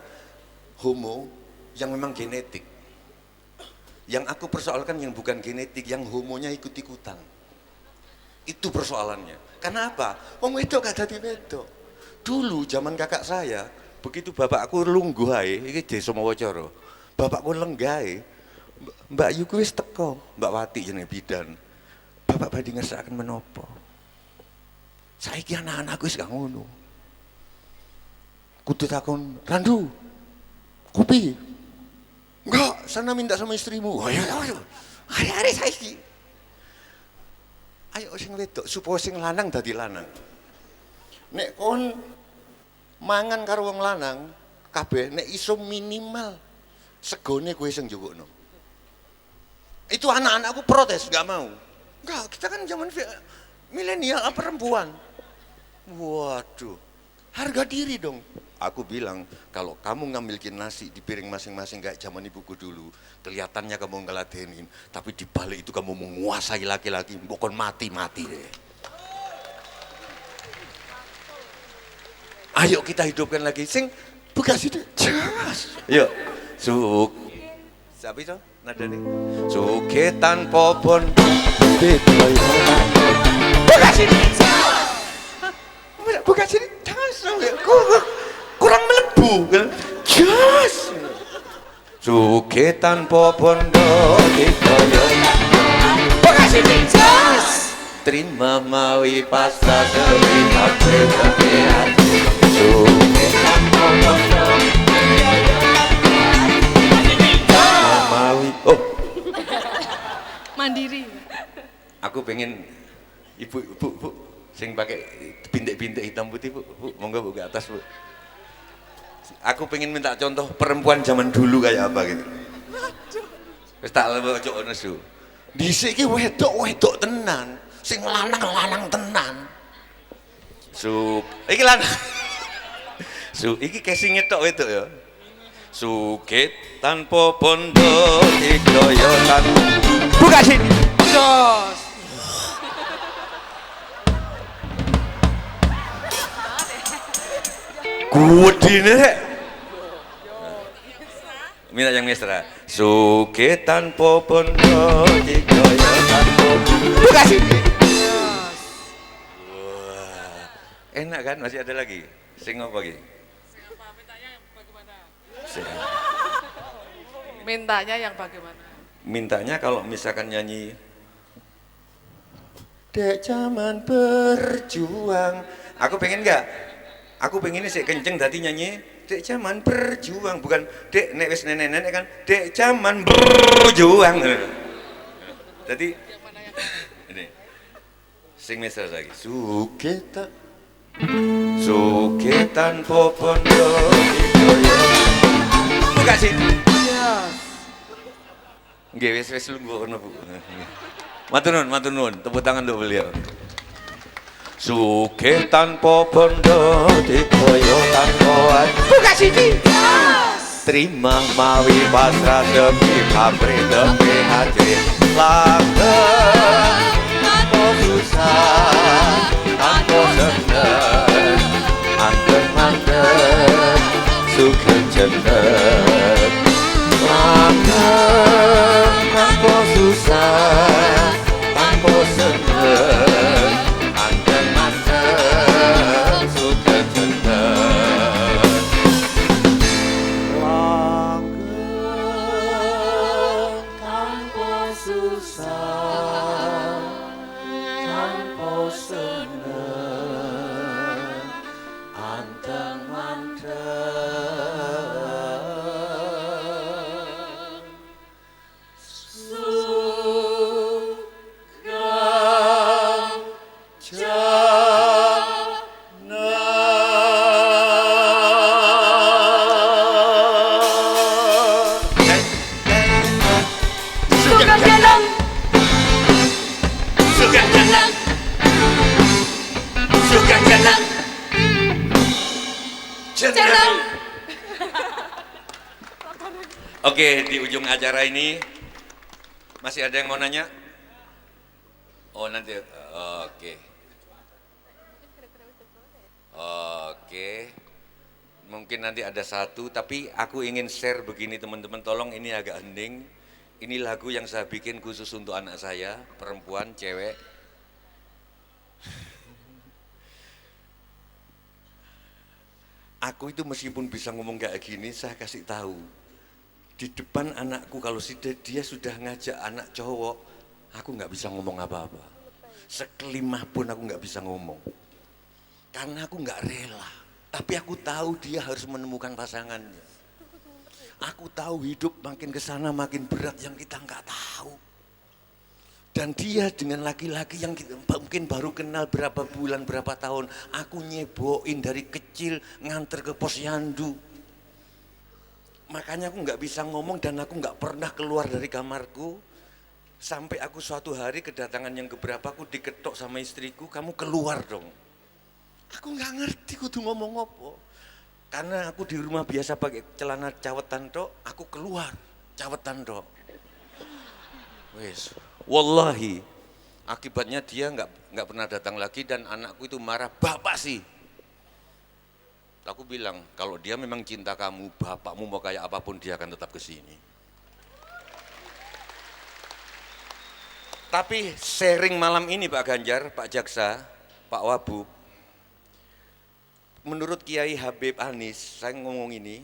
homo yang memang genetik. Yang aku persoalkan yang bukan genetik, yang homonya ikut-ikutan. Itu persoalannya. Karena apa? Wong wedok gak dadi wedok. Dulu zaman kakak saya, begitu bapakku lungguh ae, iki desa Mawacara. Bapakku lenggahe, Mbak Yu kuwi wis teko, Mbak Wati jenenge bidan. Bapak badhe ngersakaken menapa? Saiki anak-anakku wis gak ngono. Kudu takon, "Randu, kopi?" "Enggak, sana minta sama istrimu." "Ayo, ayo. Hari-hari saiki." Ayo sing wedok supaya sing lanang dadi lanang. Nek kon mangan karo wong lanang kabeh nek iso minimal segone kowe sing njupukno. Itu anak-anakku protes, gak mau. Enggak, kita kan zaman milenial perempuan. Waduh, harga diri dong. Aku bilang, kalau kamu ngambilkin nasi di piring masing-masing kayak zaman ibuku dulu, kelihatannya kamu ngeladenin, tapi di balik itu kamu menguasai laki-laki, bukan mati-mati deh. Ayo kita hidupkan lagi, sing buka situ, jelas. Yuk, siapa itu? Nada nih. Sugih tanpa bondo, dikaya. Buka sini. Buka sini. Kurang melebu. Jos. Sugih tanpa bondo, dikaya. Buka sini. Jos. Terima mawi pasrah dewi hati dewi hati. Sugih tanpa bondo, dikaya. Oh, Mandiri. aku pengen ibu, sing pakai bintik-bintik hitam putih, bu, monggo bu ke atas bu. Aku pengen minta contoh perempuan zaman dulu kayak apa gitu. Wis tak ojo nesu. Dhisik iki wedok tenan, sing lanang tenan. Iki lanang. Iki casing tok wedok ya. Sugih tanpa bondo, dikaya tanpa. Buka sini. Jos. Kuwedine rek. Minta yang mesra. Sugih tanpa bondo, dikaya tanpa. Buka sini. Wah. Enak kan? Masih ada lagi. Sing apa lagi? Mintanya yang bagaimana? Mintanya kalau misalkan nyanyi Dek zaman berjuang. Aku pengen nggak? Aku pengen sih kenceng tadi nyanyi. Dek zaman berjuang, bukan dek nek wis nenek-nenek kan. Dek zaman berjuang. Jadi ini sing mesra lagi. Suketan popondo dikoyo. Buka sih. Nggih wis lungguh ono Bu. Matur nuwun, tepuk tangan untuk beliau. Suketan popondo dikoyo tanpa buka sini. Terima mawi pasrah demi pabrik demi hati. Langgeng tanpa susah, tanpa seneng. Anteng-anteng suket jeneng. Langgeng tanpa susah, tanpa seneng. Anteng-anteng suket jeneng. Langgeng tanpa susah, tanpa seneng. Anteng-anteng Oke, di ujung acara ini masih ada yang mau nanya? Oh nanti, oke. Oke, mungkin nanti ada satu, tapi aku ingin share begini teman-teman, tolong ini agak hening. Ini lagu yang saya bikin khusus untuk anak saya, perempuan, cewek. Aku itu meskipun bisa ngomong kayak gini, saya kasih tahu. Di depan anakku kalau dia sudah ngajak anak cowok, aku nggak bisa ngomong apa-apa. Sekelimah pun aku nggak bisa ngomong. Karena aku nggak rela. Tapi aku tahu dia harus menemukan pasangannya. Aku tahu hidup makin kesana makin berat yang kita nggak tahu. Dan dia dengan laki-laki yang kita, mungkin baru kenal berapa bulan, berapa tahun. Aku nyeboin dari kecil nganter ke posyandu. Makanya aku nggak bisa ngomong dan aku nggak pernah keluar dari kamarku. Sampai aku suatu hari kedatangan yang keberapa aku diketok sama istriku, kamu keluar dong. Aku nggak ngerti kudu ngomong apa. Karena aku di rumah biasa pakai celana cawetan tok, aku keluar cawetan tok. Wes, wallahi akibatnya dia nggak pernah datang lagi dan anakku itu marah, bapak sih. Aku bilang, kalau dia memang cinta kamu, bapakmu mau kayak apapun dia akan tetap kesini. Tapi sharing malam ini Pak Ganjar, Pak Jaksa, Pak Wabub, menurut Kiai Habib Anis, saya ngomong ini,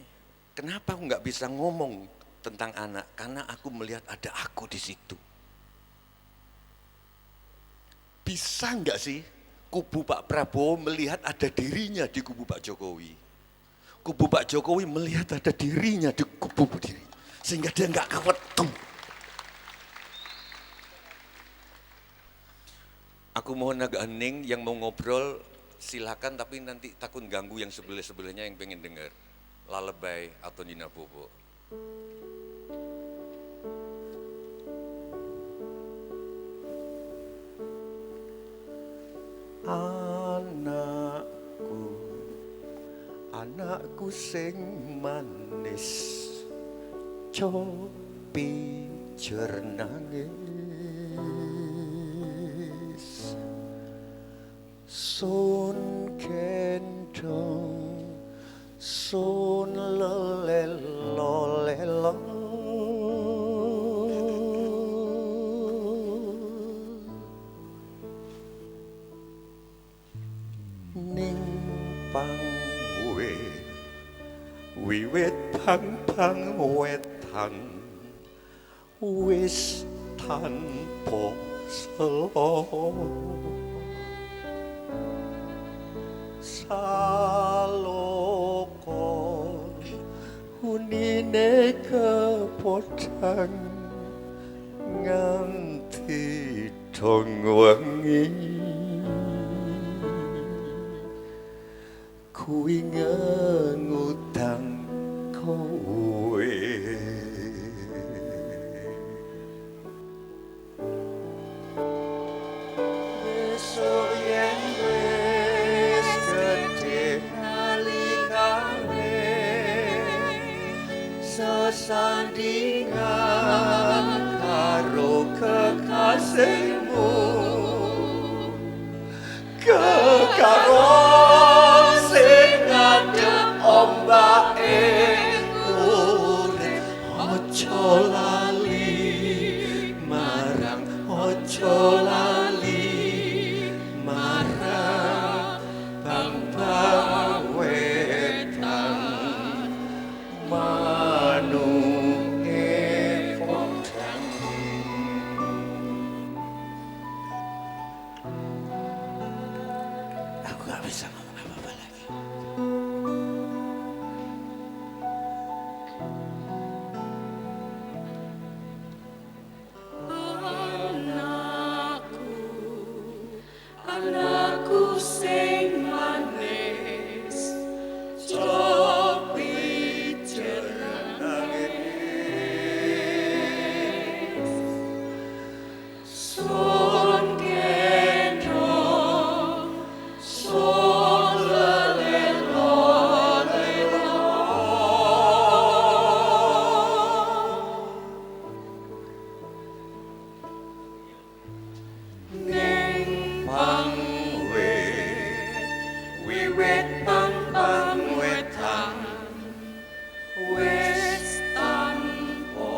kenapa aku nggak bisa ngomong tentang anak? Karena aku melihat ada aku di situ. Bisa nggak sih kubu Pak Prabowo melihat ada dirinya di kubu Pak Jokowi. Kubu Pak Jokowi melihat ada dirinya di kubu diri. Sehingga dia nggak kewetung. Aku mohon agak hening, yang mau ngobrol silakan, tapi nanti takut ganggu yang sebelah-sebelahnya yang pengen dengar. Lalebay atau Nina Bobo. Anakku sing manis, copi jernangis, sun gendong, sun lelelo, ning pangwe wiwit pang-pang wetan wis tanpa Saloko unine kepodhang nganti dong wengi kuwi ngutang kowe besok yen wis gedhe nalikane sesandingan karo kekasihmu kekaron sing ngadep ombake urip aja lali marang aja lali marang bang wetan manunge podhang aku gak bisa ngomong apa-apa lagi. Anakku sing manis, cobi nangis. Sun gendong, sun lelelo. Neng wiwit pang wetan wis tanpa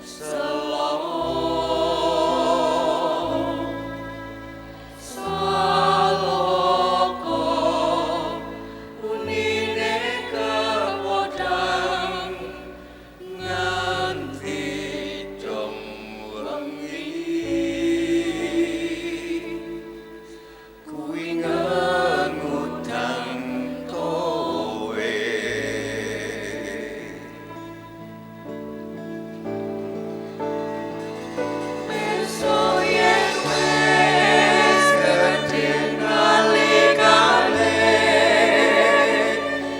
selo saloko unine kepodhang nganti dong wengi kuwi ngutang kowe besok yen wis gedhe nalikane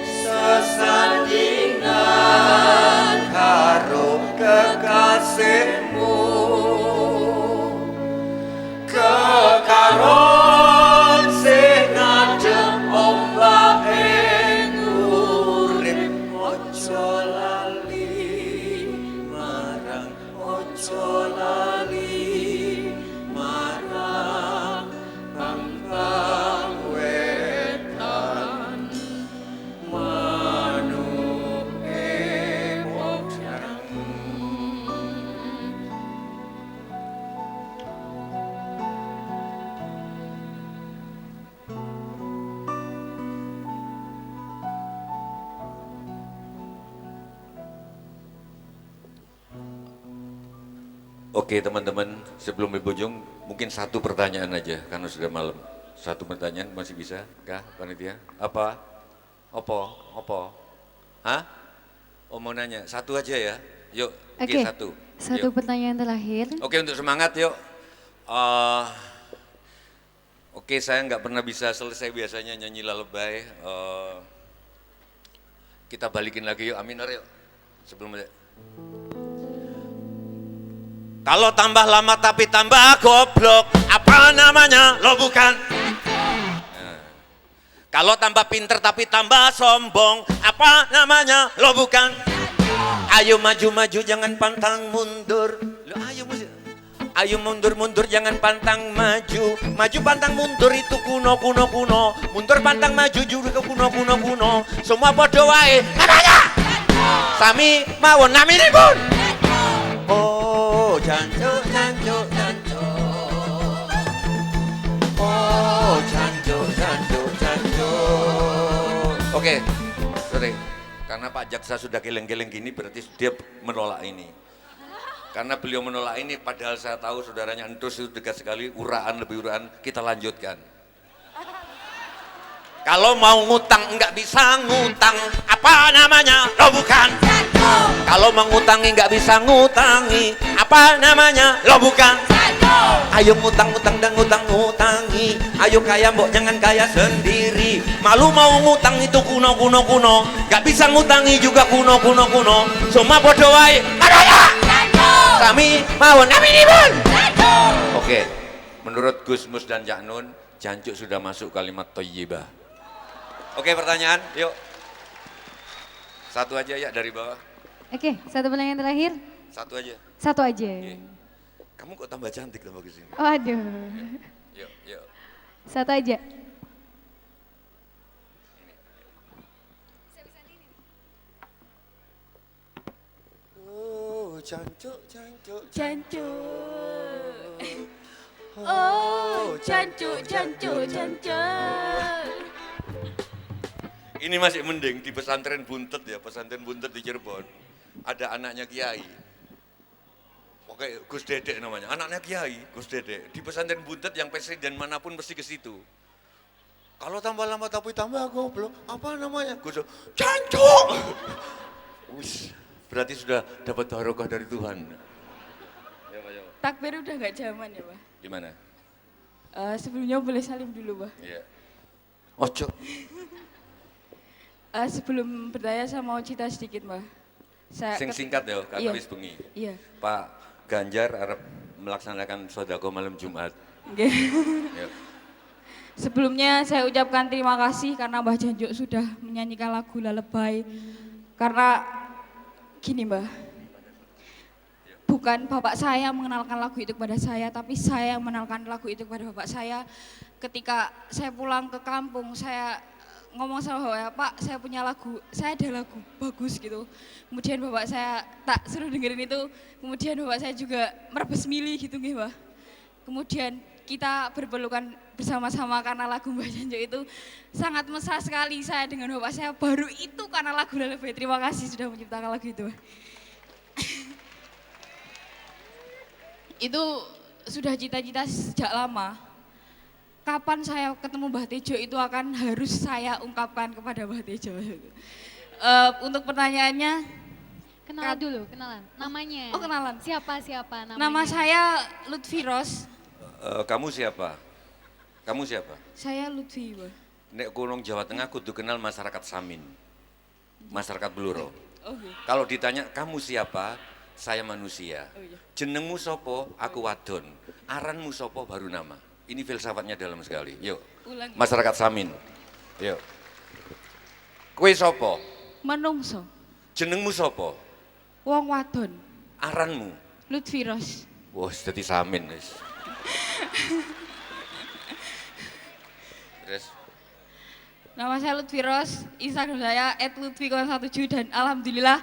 sesandingan karo kekasihmu kekaron sing ngadep ombake urip aja lali marang aja lali marang bang wetan manuke podhang. Oke teman-teman, sebelum berkunjung mungkin satu pertanyaan aja karena sudah malam. Satu pertanyaan masih bisa kah panitia? Apa? Apa? Hah? Oh mau nanya, satu aja ya. Yuk, Oke, satu. satu Yuk. pertanyaan terakhir. Oke untuk semangat yuk. Oke saya nggak pernah bisa selesai biasanya nyanyi lalebay. Kita balikin lagi yuk, aminor yuk. Sebelum kalau tambah lama tapi tambah goblok, apa namanya? Lo bukan. Nah. Kalau tambah pinter tapi tambah sombong, apa namanya? Lo bukan. Ayo maju-maju jangan pantang mundur. Lo ayo mundur-mundur jangan pantang maju. Maju pantang mundur itu kuno. Mundur pantang maju juga kuno. Semua podo wae. Namanya. Sami mawon naminipun. Oh, janjo. Oh, janjo. Oke, sorry. Karena Pak Jaksa sudah geleng-geleng gini berarti dia menolak ini. Karena beliau menolak ini, padahal saya tahu saudaranya Entus itu dekat sekali, lebih uraan, kita lanjutkan. Kalau mau ngutang nggak bisa ngutang, apa namanya? Lo bukan. Kalau mau ngutangi nggak bisa ngutangi, apa namanya? Lo bukan. Ayo ngutang-ngutang dan ngutang-ngutangi, ayo kaya mbok jangan kaya sendiri. Malu mau ngutang itu kuno, nggak bisa ngutangi juga kuno. Semua bodoh wae. Adaya. Kami mawon aminipun. Oke, menurut Gus Mus dan Cak Nun, jancuk sudah masuk kalimat thayyibah. Oke, pertanyaan, yuk. Satu aja ya dari bawah. Oke, satu pertanyaan terakhir. Satu aja. Satu aja. Oke. Kamu kok tambah cantik tambah kesini. Waduh. Yuk. Satu aja. Oh, jancuk. Oh, jancuk. Ini masih mending di pesantren Buntet ya, pesantren Buntet di Cirebon. Ada anaknya Kiai. Oke, Gus Dedek namanya. Anaknya Kiai, Gus Dedek. Di pesantren Buntet yang presiden manapun mesti ke situ. Kalau tambah lama tapi tambah goblok, apa namanya? Gus jancuk. Wis, berarti sudah dapat barokah dari Tuhan. Takbir udah nggak zaman ya, Pak? Gimana? Sebelumnya boleh salim dulu, Pak. Iya. Ojo. Sebelum bertanya saya mau cerita sedikit, Mbak. Sing singkat ya, kata wis bengi. Iya. Pak Ganjar arep melaksanakan sodako malam Jumat. Nggih. Ya. Sebelumnya saya ucapkan terima kasih karena Mbah Janjuk sudah menyanyikan lagu Lalebay. Karena gini, Mbah. Bukan bapak saya mengenalkan lagu itu kepada saya, tapi saya yang mengenalkan lagu itu kepada bapak saya. Ketika saya pulang ke kampung, saya ngomong sama bapak, Pak, saya punya lagu, saya ada lagu bagus gitu. Kemudian bapak saya tak suruh dengerin itu, kemudian bapak saya juga merebus mili gitu nih, Mbak. Kemudian kita berpelukan bersama-sama karena lagu Mbah Janjuk itu sangat mesra sekali. Saya dengan bapak saya baru itu karena lagu Lalebay. Terima kasih sudah menciptakan lagu itu. Itu sudah cita-cita sejak lama. Kapan saya ketemu Mbah Tejo itu akan harus saya ungkapkan kepada Mbah Tejo. Untuk pertanyaannya, Kenalan dulu, kenalan. Namanya. Oh, kenalan. Siapa namanya? Nama saya Lutfi Ros. Kamu siapa? Kamu siapa? Saya Lutfi, Mbah. Nek Gunung Jawa Tengah kudu kenal masyarakat Samin. Masyarakat Bluro. Okay. Kalau ditanya kamu siapa? Saya manusia. Oh, iya. Jenengmu sopo? Aku wadon. Aranmu sopo? Baru nama. Ini filsafatnya dalam sekali. Yuk. Ulangi. Masyarakat Samin. Yuk. Kue sopo? Menungso. Jenengmu sopo? Wong wadon. Aranmu? Lutfi Ros. Wah, jadi Samin. Wis. Terus? Nama saya Lutfi Ros, Instagram saya @lutfi017 dan alhamdulillah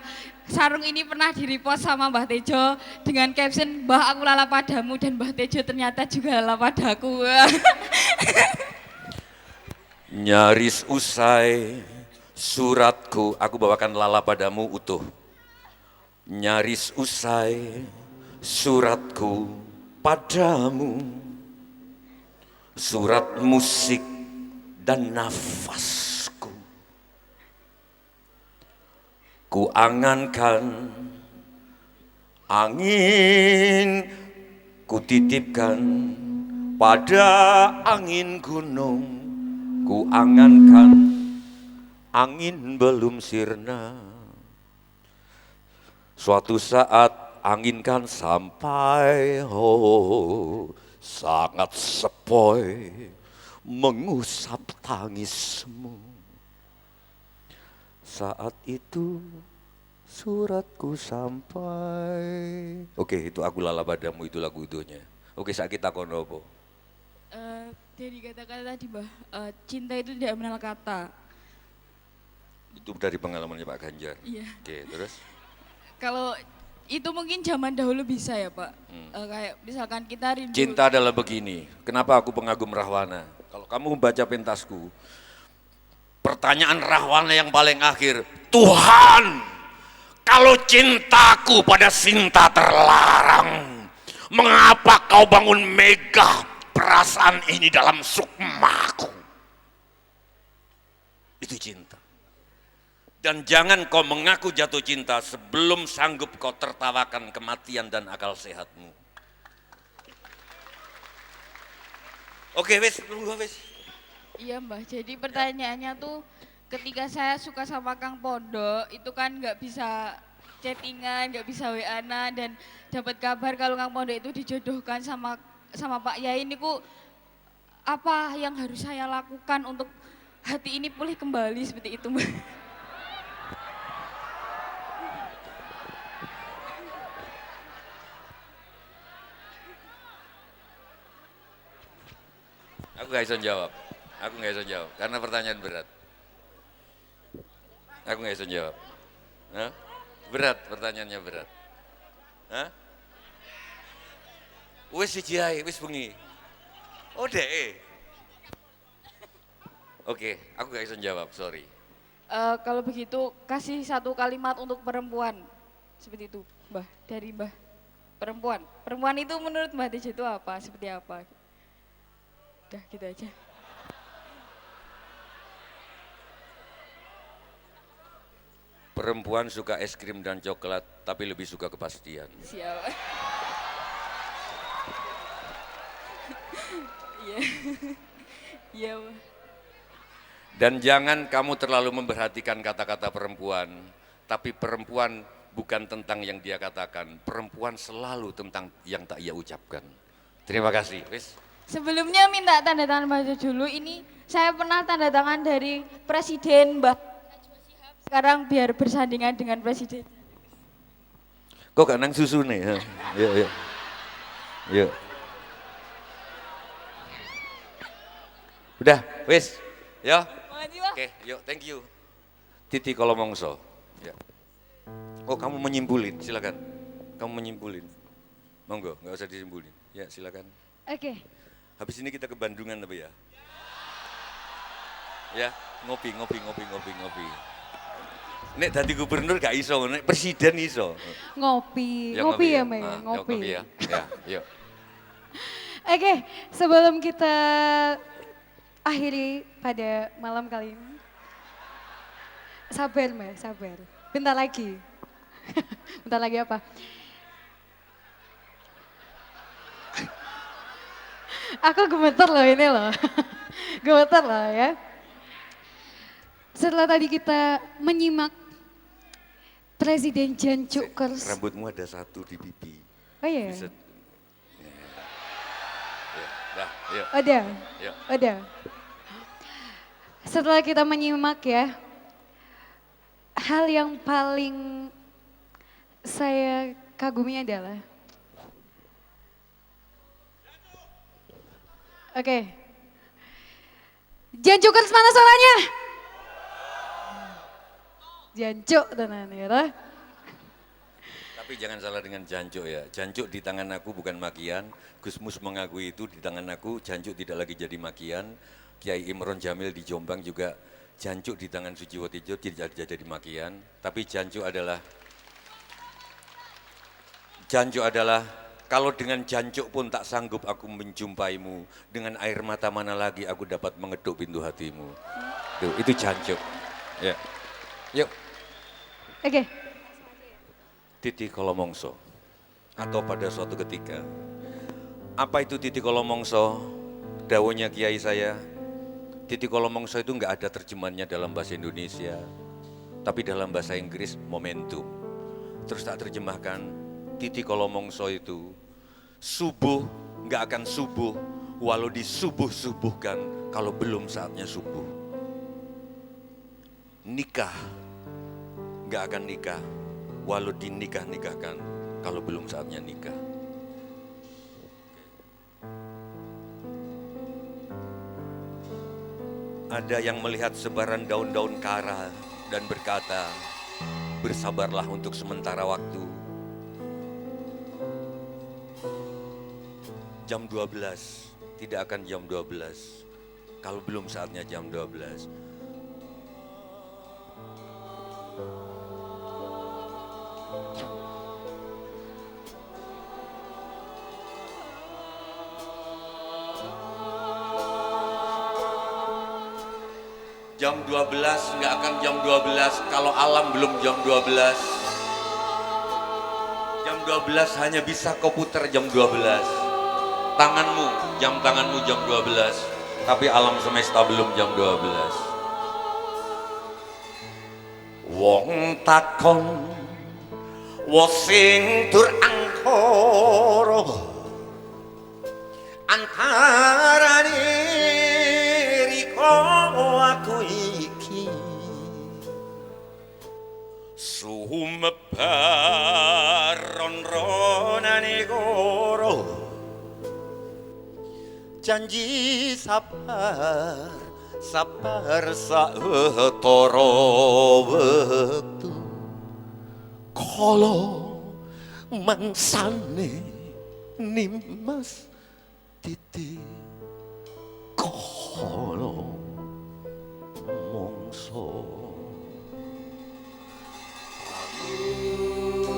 sarung ini pernah di-repost sama Mbah Tejo dengan caption Mbah aku lala padamu dan Mbah Tejo ternyata juga lala padaku. Nyaris usai suratku, aku bawakan lala padamu utuh. Nyaris usai suratku padamu, surat musik dan nafasku, ku angankan angin, ku titipkan pada angin gunung, ku angankan angin belum sirna. Suatu saat angin kan sampai, oh sangat sepoi, mengusap tangismu. Saat itu suratku sampai. Oke, itu aku lala padamu, itu lagu itunya. Oke, saat kita kono apa? Dari kata-kata tadi Mbah, cinta itu tidak mengenal kata. Itu dari pengalamannya Pak Ganjar. Iya. Oke, terus? Kalau itu mungkin zaman dahulu bisa ya Pak, kayak misalkan kita rindu. Cinta adalah begini, kenapa aku pengagum Rahwana? Kalau kamu membaca pentasku, pertanyaan Rahwana yang paling akhir, Tuhan, Kalau cintaku pada Sinta terlarang, mengapa kau bangun megah perasaan ini dalam sukmaku? Itu cinta. Dan jangan kau mengaku jatuh cinta sebelum sanggup kau tertawakan kematian dan akal sehatmu. Oke, wis, tunggu wis. Iya Mbah, jadi pertanyaannya tuh ketika saya suka sama Kang Pondok itu kan nggak bisa chattingan, nggak bisa WA-an dan dapat kabar kalau Kang Pondok itu dijodohkan sama Pak Yai ini ku apa yang harus saya lakukan untuk hati ini pulih kembali seperti itu Mbah. Aku nggak bisa jawab. Aku nggak bisa jawab karena pertanyaan berat. Aku nggak bisa jawab. Hah? Berat, pertanyaannya berat. Hah? Wis siji ae, wis bengi. Oh deh. Oke, aku nggak bisa jawab, sorry. Kalau begitu kasih satu kalimat untuk perempuan seperti itu Mbah, dari Mbah. Perempuan itu menurut Mbah Tejo itu apa, seperti apa? Udah gitu aja. Perempuan suka es krim dan coklat, tapi lebih suka kepastian. Siap. Iya. Iya, Mbah. Dan jangan kamu terlalu memperhatikan kata-kata perempuan, tapi perempuan bukan tentang yang dia katakan, perempuan selalu tentang yang tak ia ucapkan. Terima kasih, wis. Sebelumnya minta tanda tangan Mbah Tejo dulu, ini saya pernah tanda tangan dari Presiden Mbah. Sekarang biar bersandingan dengan Presiden. Kok gak nang susu nih? Ha? Yuk, yuk. Yuk. Udah, wis. Ya. Makasih, Mbah. Oke, yuk, thank you. Titi Kolomongso. Ya. Oh, kamu menyimpulin, silakan. Kamu menyimpulin. Monggo, nggak usah disimpulin. Ya, silakan. Oke. Habis ini kita ke Bandungan tapi ya. Ya, ngopi. Nek dadi gubernur gak iso, nek presiden iso. Ngopi, Ya, ngopi ya ya. Mbak ya, Ah, ngopi. ya. Ya, yuk. Oke, sebelum kita akhiri pada malam kali ini. Sabar Mbak, sabar. Bentar lagi. Bentar lagi apa? Aku gemeter loh ini loh. Gemeter loh ya. Setelah tadi kita menyimak Presiden Jan Cukers. Rambutmu ada satu di pipi. Oh iya? Bisa. Ya, dah, yuk. Udah, Yuk. udah. Setelah kita menyimak ya, hal yang paling saya kagumi adalah, oke, Jan Cukers mana suaranya? Jancuk tenan ya toh? Tapi jangan salah dengan jancuk ya. Jancuk di tangan aku bukan makian. Gusmus mengakui itu di tangan aku. Jancuk tidak lagi jadi makian. Kiai Imron Jamil di Jombang juga jancuk di tangan Sujiwotejo tidak jadi makian. Tapi jancuk adalah kalau dengan jancuk pun tak sanggup aku menjumpaimu. Dengan air mata mana lagi aku dapat mengeduk pintu hatimu. Tuh, itu jancuk. Ya. Yuk. Oke, Titi Kolomongso atau pada suatu ketika. Apa itu Titi Kolomongso? Dawuhnya kiai saya, Titi Kolomongso itu enggak ada terjemahannya dalam bahasa Indonesia, tapi dalam bahasa Inggris momentum. Terus tak terjemahkan, Titi Kolomongso itu subuh enggak akan subuh walau disubuh-subuhkan kalau belum saatnya subuh. Nikah enggak akan nikah walau dinikah-nikahkan kalau belum saatnya nikah. Ada yang melihat sebaran daun-daun kara dan berkata, bersabarlah untuk sementara waktu. Jam 12, tidak akan jam 12, kalau belum saatnya jam 12. Jam 12 nggak akan jam 12 kalau alam belum jam 12. Jam 12 hanya bisa kau putar jam 12. Jam tanganmu jam 12. Tapi alam semesta belum jam 12. Wong takon wong sing dur angkara antarane riko aku iki sumebar ron-ronane karo janji sabar saetara wektu kala mangsane nimas titi kala mongso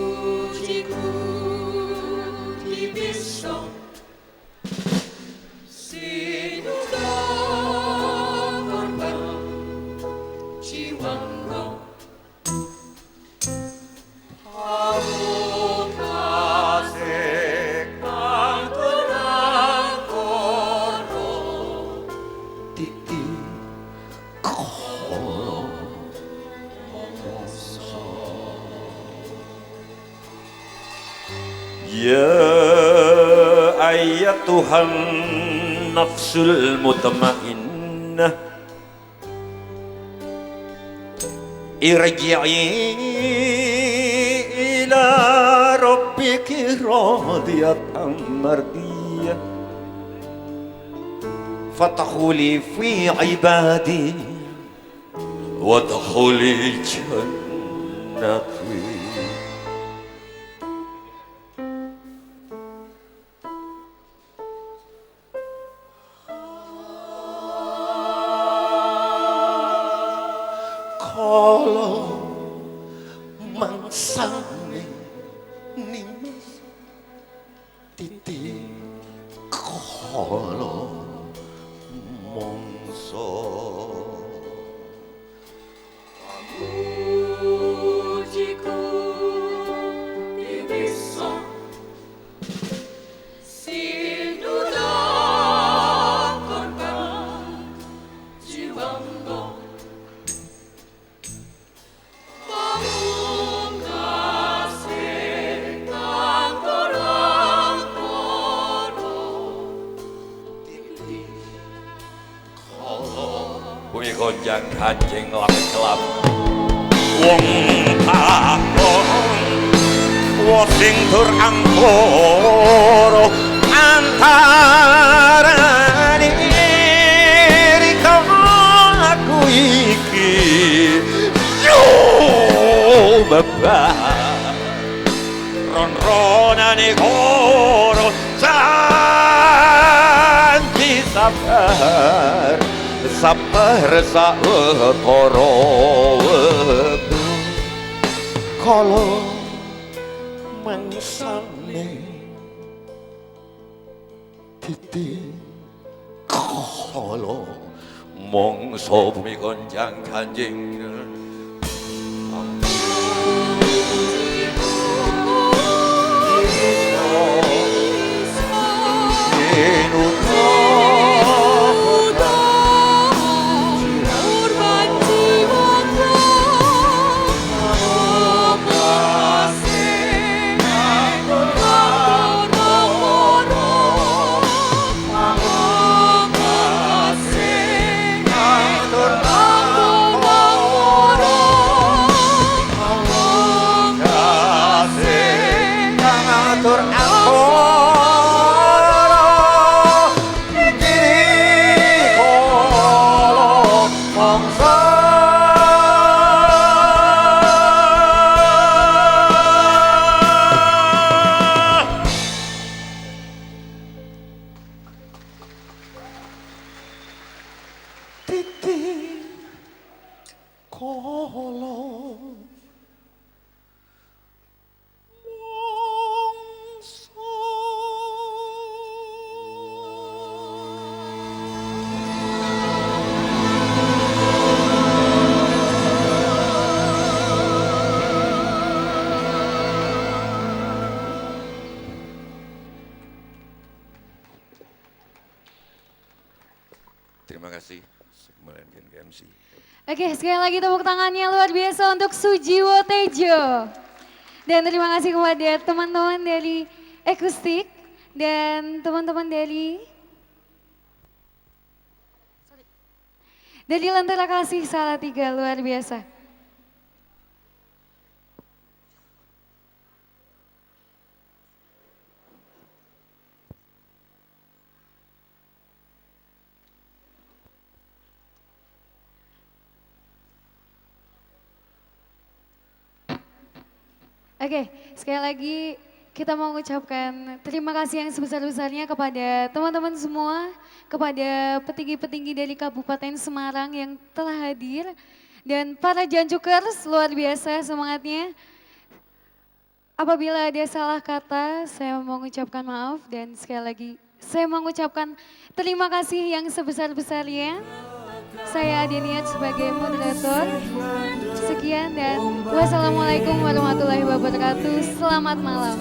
pujiku bisa Ya ayatuhan nafsul mutmainnah irji'i ila rabbiki radiyatan mardiyah fadkhuli fi ibadi wadkhuli jannati. Kala mangsane nimas titi kala mongso pujiku bisa sinuda korban jiwanggo bumi gonjang kancing langit gelap wong takon wong sing tur angkara antarane riko aku iki yo baba ron-ronane karo janji sabar sabar saetara wektu kala mangsane titi kala mongso bumi gonjang kanjing terima kasih. Kemudian ke MC. Oke, sekali lagi tepuk tangannya luar biasa untuk Sujiwo Tejo. Dan terima kasih kepada teman-teman dari Akustik dan teman-teman dari Lentera Kasih Salatiga, luar biasa. Oke, sekali lagi kita mau mengucapkan terima kasih yang sebesar-besarnya kepada teman-teman semua, kepada petinggi-petinggi dari Kabupaten Semarang yang telah hadir, dan para Janjukers, luar biasa semangatnya. Apabila ada salah kata, saya mau mengucapkan maaf, dan sekali lagi saya mau mengucapkan terima kasih yang sebesar-besarnya. Saya Adeniat sebagai moderator. Sekian dan wassalamualaikum warahmatullahi wabarakatuh. Selamat malam.